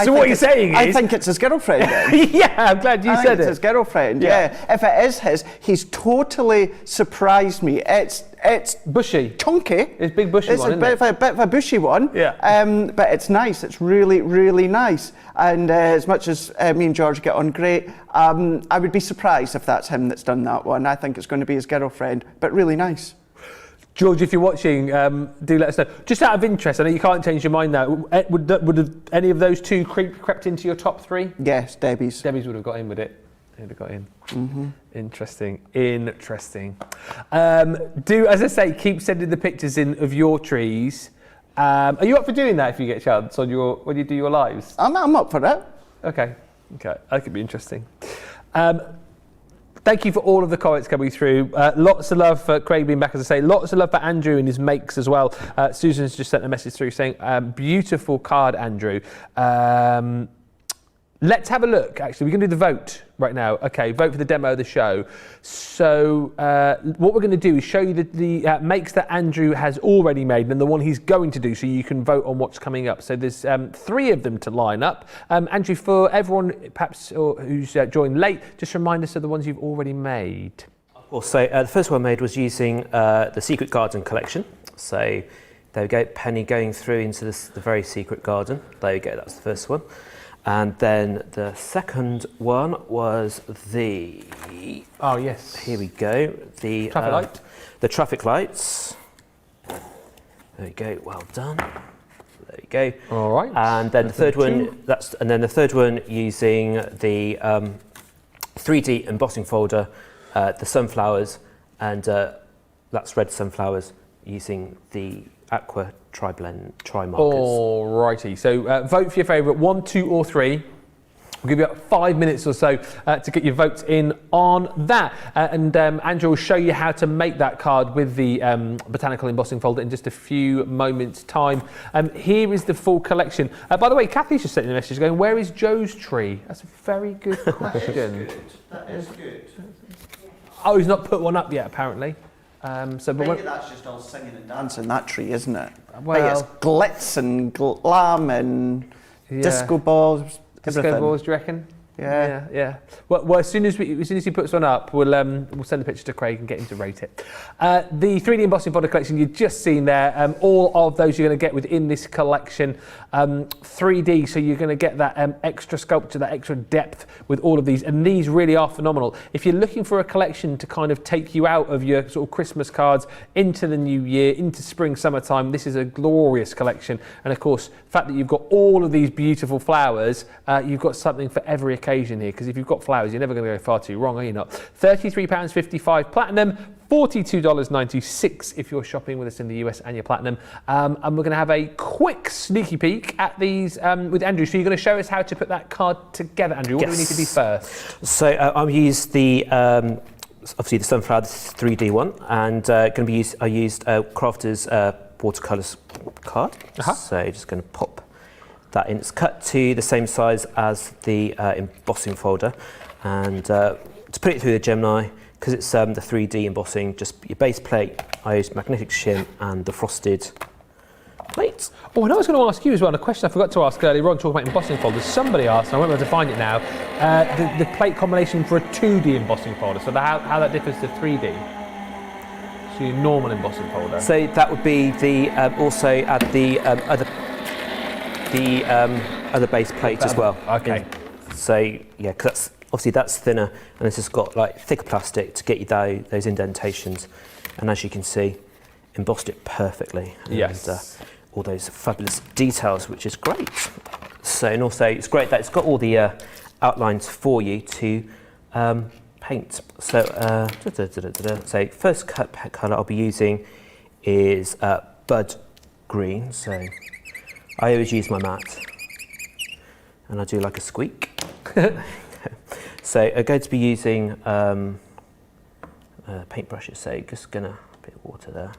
So what you're saying is... I think it's his girlfriend then. Yeah, I'm glad you said it's it. his girlfriend, yeah. If it is his, he's totally surprised me. It's bushy. Chunky. It's big bushy one, isn't it? It's a bit of a bushy one. Yeah. But it's nice. It's really, really nice. And as much as me and George get on great, I would be surprised if that's him that's done that one. I think it's going to be his girlfriend, but really nice. George, if you're watching, do let us know. Just out of interest, I know you can't change your mind now. Would any of those two crept into your top three? Yes, Debbie's. Debbie's would have got in with it. They would have got in. Mm-hmm. Interesting. Do, as I say, keep sending the pictures in of your trees. Are you up for doing that if you get a chance when you do your lives? I'm up for that. Okay, that could be interesting. Thank you for all of the comments coming through. Lots of love for Craig being back, as I say. Lots of love for Andrew and his makes as well. Susan's just sent a message through saying, beautiful card, Andrew. Let's have a look, actually. We're going to do the vote right now. Okay, vote for the demo of the show. So what we're going to do is show you the makes that Andrew has already made and the one he's going to do, so you can vote on what's coming up. So there's 3 of them to line up. Andrew, for everyone perhaps who's joined late, just remind us of the ones you've already made. Well, so the first one I made was using the Secret Garden collection. So there we go, Penny going through into the very secret garden. There we go, that's the first one. And then the second one was the... Oh, yes. Here we go. The traffic light. The traffic lights. There we go, well done. There we go. All right. And then the third one, using the 3D embossing folder, the sunflowers, and that's red sunflowers using the aqua tri-markers. Alrighty, so vote for your favourite, 1, 2 or 3. We'll give you about 5 minutes or so to get your votes in on that. And Andrew will show you how to make that card with the botanical embossing folder in just a few moments' time. Here is the full collection. By the way, Kathy's just sent in a message going, where is Joe's tree? That's a very good question. That is good. Oh, he's not put one up yet, apparently. Maybe that's just all singing and dancing, that tree, isn't it? Well, it's glitz and glam and disco balls, everything. Disco balls, do you reckon? Yeah. Well, as soon as he puts one up, we'll send the picture to Craig and get him to rate it. The 3D embossing folder collection you've just seen there, all of those you're going to get within this collection. 3D, so you're going to get that extra sculpture, that extra depth with all of these, and these really are phenomenal. If you're looking for a collection to kind of take you out of your sort of Christmas cards into the new year, into spring, summertime, this is a glorious collection. And of course, the fact that you've got all of these beautiful flowers, you've got something for every occasion here, because if you've got flowers, you're never going to go far too wrong, are you not? £33.55 platinum, $42.96 if you're shopping with us in the US and your platinum. And we're going to have a quick sneaky peek at these with Andrew. So you're going to show us how to put that card together, Andrew. What do we need to do first? So I used the obviously the sunflower 3D one, and I used Crafter's watercolours card. So just going to pop that in. It's cut to the same size as the embossing folder, and to put it through the Gemini, because it's the 3D embossing, just your base plate, I used magnetic shim and the frosted plate. Oh, and I was going to ask you as well, a question I forgot to ask earlier on, talking about embossing folders. Somebody asked, and I won't be able to find it now, the plate combination for a 2D embossing folder, so how that differs to 3D. So your normal embossing folder. So that would be the also add the other base plate as well. Okay. So yeah, because that's thinner, and it's just got like thicker plastic to get you those indentations, and as you can see, embossed it perfectly. Yes. And, all those fabulous details, which is great. So, and also it's great that it's got all the outlines for you to paint. So, so first colour I'll be using is Bud Green. So I always use my mat, and I do like a squeak. So I'm going to be using paintbrushes. So just gonna a bit of water there.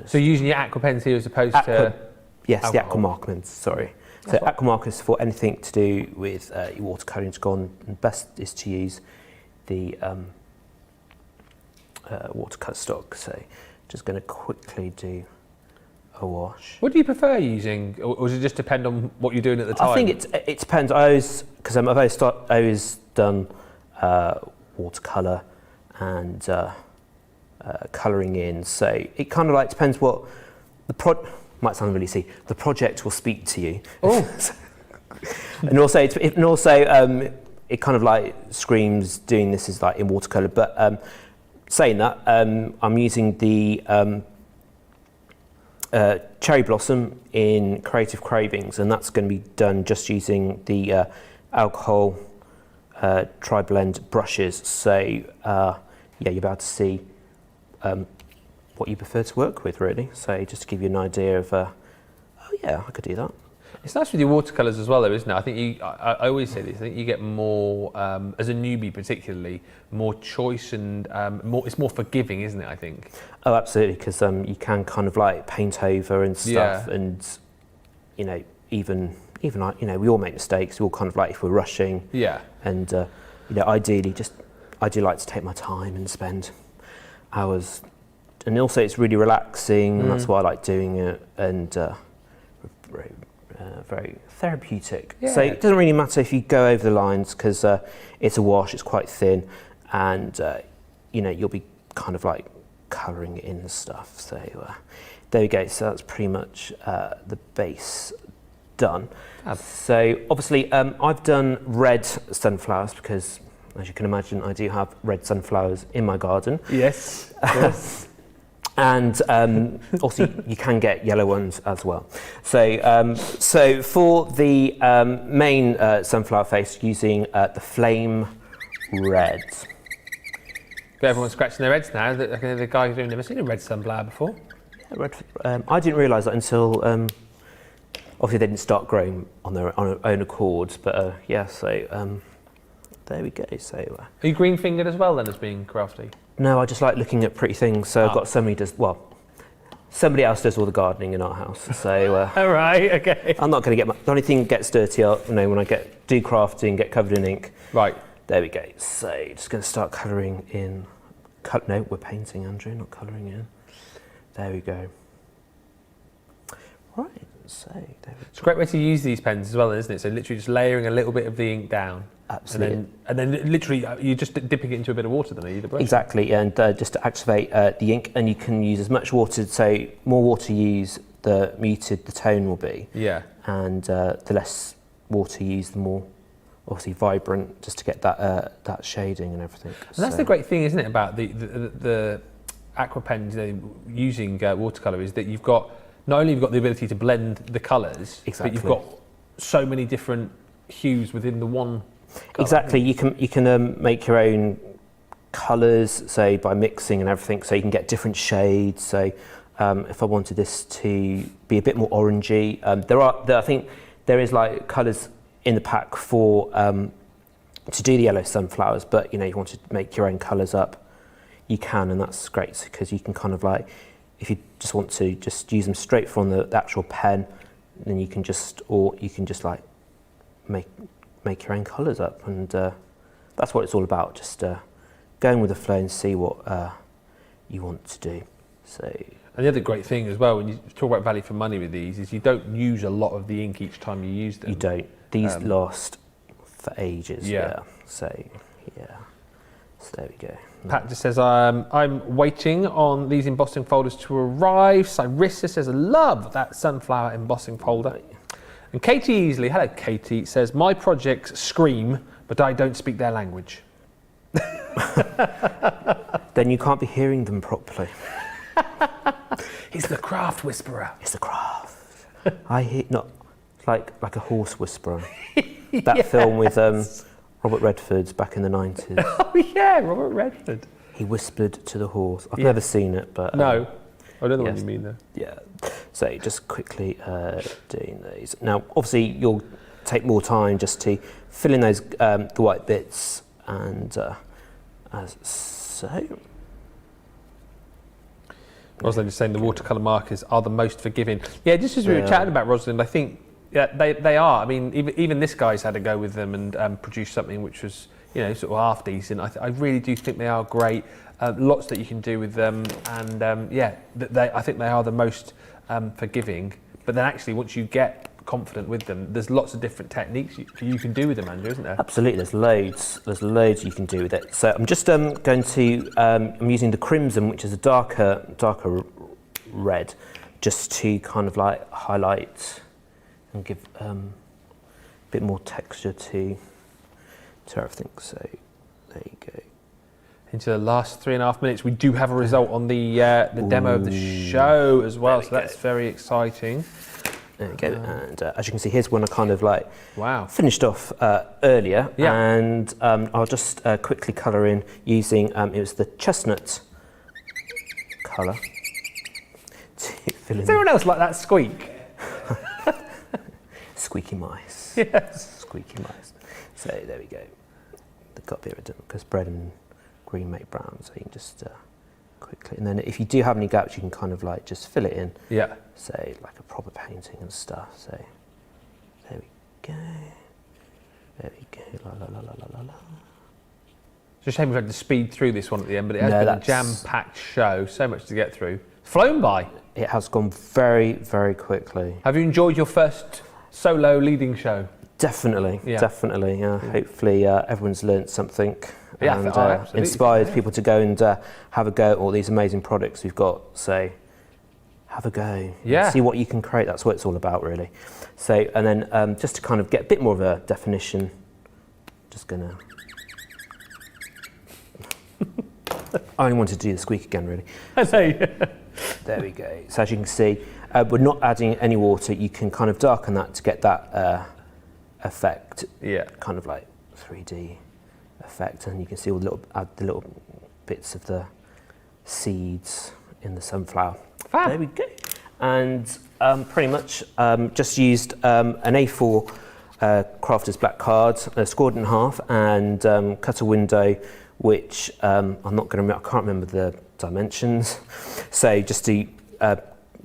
So using your aqua pens here as opposed to yes, alcohol. the aqua markers. Sorry. So aqua markers for anything to do with your watercolouring is gone. And best is to use the watercolour stock. So just going to quickly do a wash. What do you prefer using, or does it just depend on what you're doing at the time? I think it depends. I've always done watercolour and colouring in. So it kind of like depends what might sound really silly. The project will speak to you. Oh. and also it kind of like screams doing this is like in watercolour. But saying that, I'm using the Cherry Blossom in Creative Cravings, and that's going to be done just using the alcohol tri-blend brushes. So yeah, you're about to see what you prefer to work with, really. So just to give you an idea of, oh yeah, I could do that. It's nice with your watercolours as well, though, isn't it? I think I always say this. I think you get more, as a newbie particularly, more choice and it's more forgiving, isn't it? I think. Oh, absolutely, because you can kind of like paint over and stuff, and you know, even like, you know, we all make mistakes. We all kind of like if we're rushing. Yeah. And you know, ideally, I do like to take my time and spend hours, and also it's really relaxing, and that's why I like doing it, and very therapeutic. Yeah. So it doesn't really matter if you go over the lines, because it's a wash, it's quite thin, and you know, you'll be kind of like colouring it in and stuff. So there we go. So that's pretty much the base done. So obviously I've done red sunflowers because, as you can imagine, I do have red sunflowers in my garden. Yes. Yes. And also you can get yellow ones as well. So so for the main sunflower face, using the Flame Red. Everyone's scratching their heads now. The guy who's never seen a red sunflower before. Yeah, red. I didn't realise that until obviously they didn't start growing on their own accord. But yeah, so there we go. So are you green fingered as well then, as being crafty? No, I just like looking at pretty things. So I've got somebody somebody else does all the gardening in our house. So all right, okay. I'm not going to get the only thing that gets dirty, you know, when I do crafting, get covered in ink. Right. There we go. So just going to start colouring in. No, we're painting, Andrew, not colouring in. There we go. Right. So there we go. It's a great way to use these pens as well, isn't it? So literally just layering a little bit of the ink down. Absolutely. And then literally you're just dipping it into a bit of water, then, are you? The brush? Exactly, and just to activate the ink, and you can use as much water. So more water you use, the muted the tone will be. Yeah. And the less water you use, the more obviously vibrant, just to get that shading and everything. And that's the great thing, isn't it, about the aqua pens, you know, using watercolour, is that you've got not only the ability to blend the colours, exactly, but you've got so many different hues within the one colour. Exactly, you can make your own colours, say by mixing and everything, so you can get different shades. So if I wanted this to be a bit more orangey, I think there is like colours in the pack for to do the yellow sunflowers, but you know, you want to make your own colours up, you can, and that's great because you can kind of like, if you just want to just use them straight from the actual pen, then you can just like make your own colours up, and that's what it's all about, just going with the flow and see what you want to do. So, and the other great thing as well, when you talk about value for money with these, is you don't use a lot of the ink each time you use them. You don't. These last for ages. Yeah. So, yeah. So there we go. Pat just says, I'm waiting on these embossing folders to arrive. Cyrissa says, I love that sunflower embossing folder. And Katie Easley, hello Katie, says, my projects scream, but I don't speak their language. Then you can't be hearing them properly. He's the craft whisperer. It's the craft. I hear, not like a horse whisperer. That film with Robert Redford back in the 90s. Oh yeah, Robert Redford. He whispered to the horse. I've never seen it, but... No, I don't know what you mean though. Yeah, so just quickly doing these. Now, obviously, you'll take more time just to fill in those the white bits, and as so. Rosalind is saying the watercolour markers are the most forgiving. Yeah, just as we were chatting about Rosalind, I think they are. I mean, even this guy's had a go with them and produced something which was, sort of half decent. I really do think they are great. Lots that you can do with them, and I think they are the most forgiving. But then actually, once you get confident with them, there's lots of different techniques you can do with them, Andrew, isn't there? Absolutely, there's loads you can do with it. So I'm just going to I'm using the crimson, which is a darker red, just to kind of like highlight and give a bit more texture to everything. So there you go. Into the last 3.5 minutes, we do have a result on the demo of the show as well, so that's very exciting. There we go, and as you can see, here's one I kind of like finished off earlier, and I'll just quickly colour in using, it was the chestnut colour. Is anyone else like that squeak? Squeaky mice. Yes. Squeaky mice. So there we go. They've got a bit of because red and green make brown, so you can just quickly, and then if you do have any gaps, you can kind of like just fill it in. Yeah. Say like a proper painting and stuff. So there we go. There we go. La la la la la la. It's a shame we've had to speed through this one at the end, but it has been a jam-packed show. So much to get through. Flown by. It has gone very, very quickly. Have you enjoyed your first solo leading show? Definitely, definitely. Hopefully everyone's learnt something and inspired people to go and have a go at all these amazing products we've got. So have a go. See what you can create. That's what it's all about, really. So, and then just to kind of get a bit more of a definition, just gonna... I only wanted to do the squeak again, really. There we go. So as you can see, we're not adding any water. You can kind of darken that to get that effect, kind of like 3D effect, and you can see all the little bits of the seeds in the sunflower. Fab. There we go. And pretty much just used an A4 crafter's black card, scored in half, and cut a window, which I can't remember the dimensions. So just do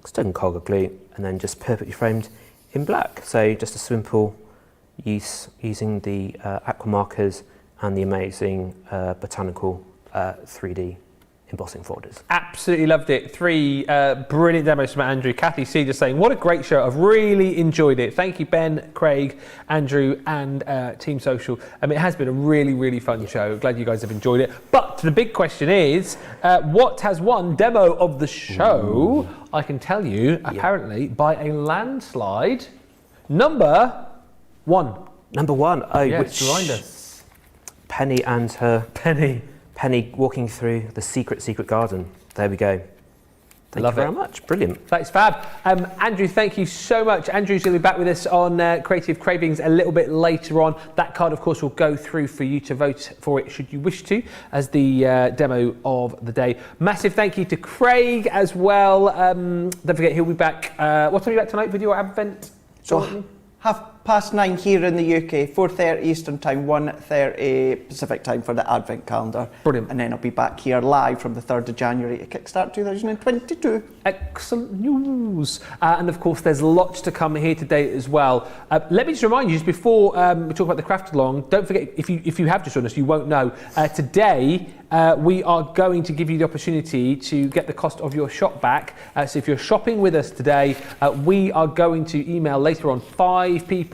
stone cogger glue, and then just perfectly framed in black. So just a simple use using the aqua markers and the amazing botanical 3D embossing folders. Absolutely loved it. 3 brilliant demos from Andrew. Kathy C just saying, what a great show. I've really enjoyed it. Thank you, Ben, Craig, Andrew, and Team Social. It has been a really, really fun show. Glad you guys have enjoyed it. But the big question is, what has won demo of the show? I can tell you, apparently, by a landslide, number 1. Number 1. Oh, yes, which blind us. Penny and her... Penny walking through the secret garden. There we go. Thank you very much. Brilliant. That's fab. Andrew, thank you so much. Andrew's going to be back with us on Creative Cravings a little bit later on. That card, of course, will go through for you to vote for it should you wish to as the demo of the day. Massive thank you to Craig as well. Don't forget, he'll be back. What time are you back tonight with your Advent? So 9:30 here in the UK, 4:30 Eastern Time, 1:30 Pacific Time for the Advent calendar. Brilliant. And then I'll be back here live from the 3rd of January to kickstart 2022. Excellent news. And of course, there's lots to come here today as well. Let me just remind you, just before we talk about the craft along, don't forget, if you have just joined us, you won't know. Today, we are going to give you the opportunity to get the cost of your shop back. So if you're shopping with us today, we are going to email later on 5 people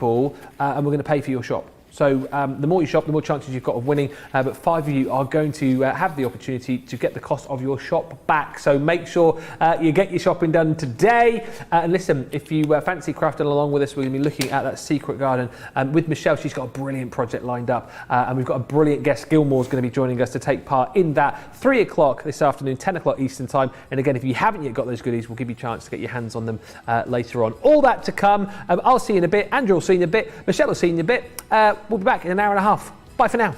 and we're going to pay for your shop. So the more you shop, the more chances you've got of winning. But 5 of you are going to have the opportunity to get the cost of your shop back. So make sure you get your shopping done today. And listen, if you fancy crafting along with us, we're going to be looking at that secret garden with Michelle. She's got a brilliant project lined up. And we've got a brilliant guest. Gilmore's going to be joining us to take part in that. 3 o'clock this afternoon, 10 o'clock Eastern time. And again, if you haven't yet got those goodies, we'll give you a chance to get your hands on them later on. All that to come. I'll see you in a bit. Andrew will see you in a bit. Michelle will see you in a bit. We'll be back in an hour and a half. Bye for now.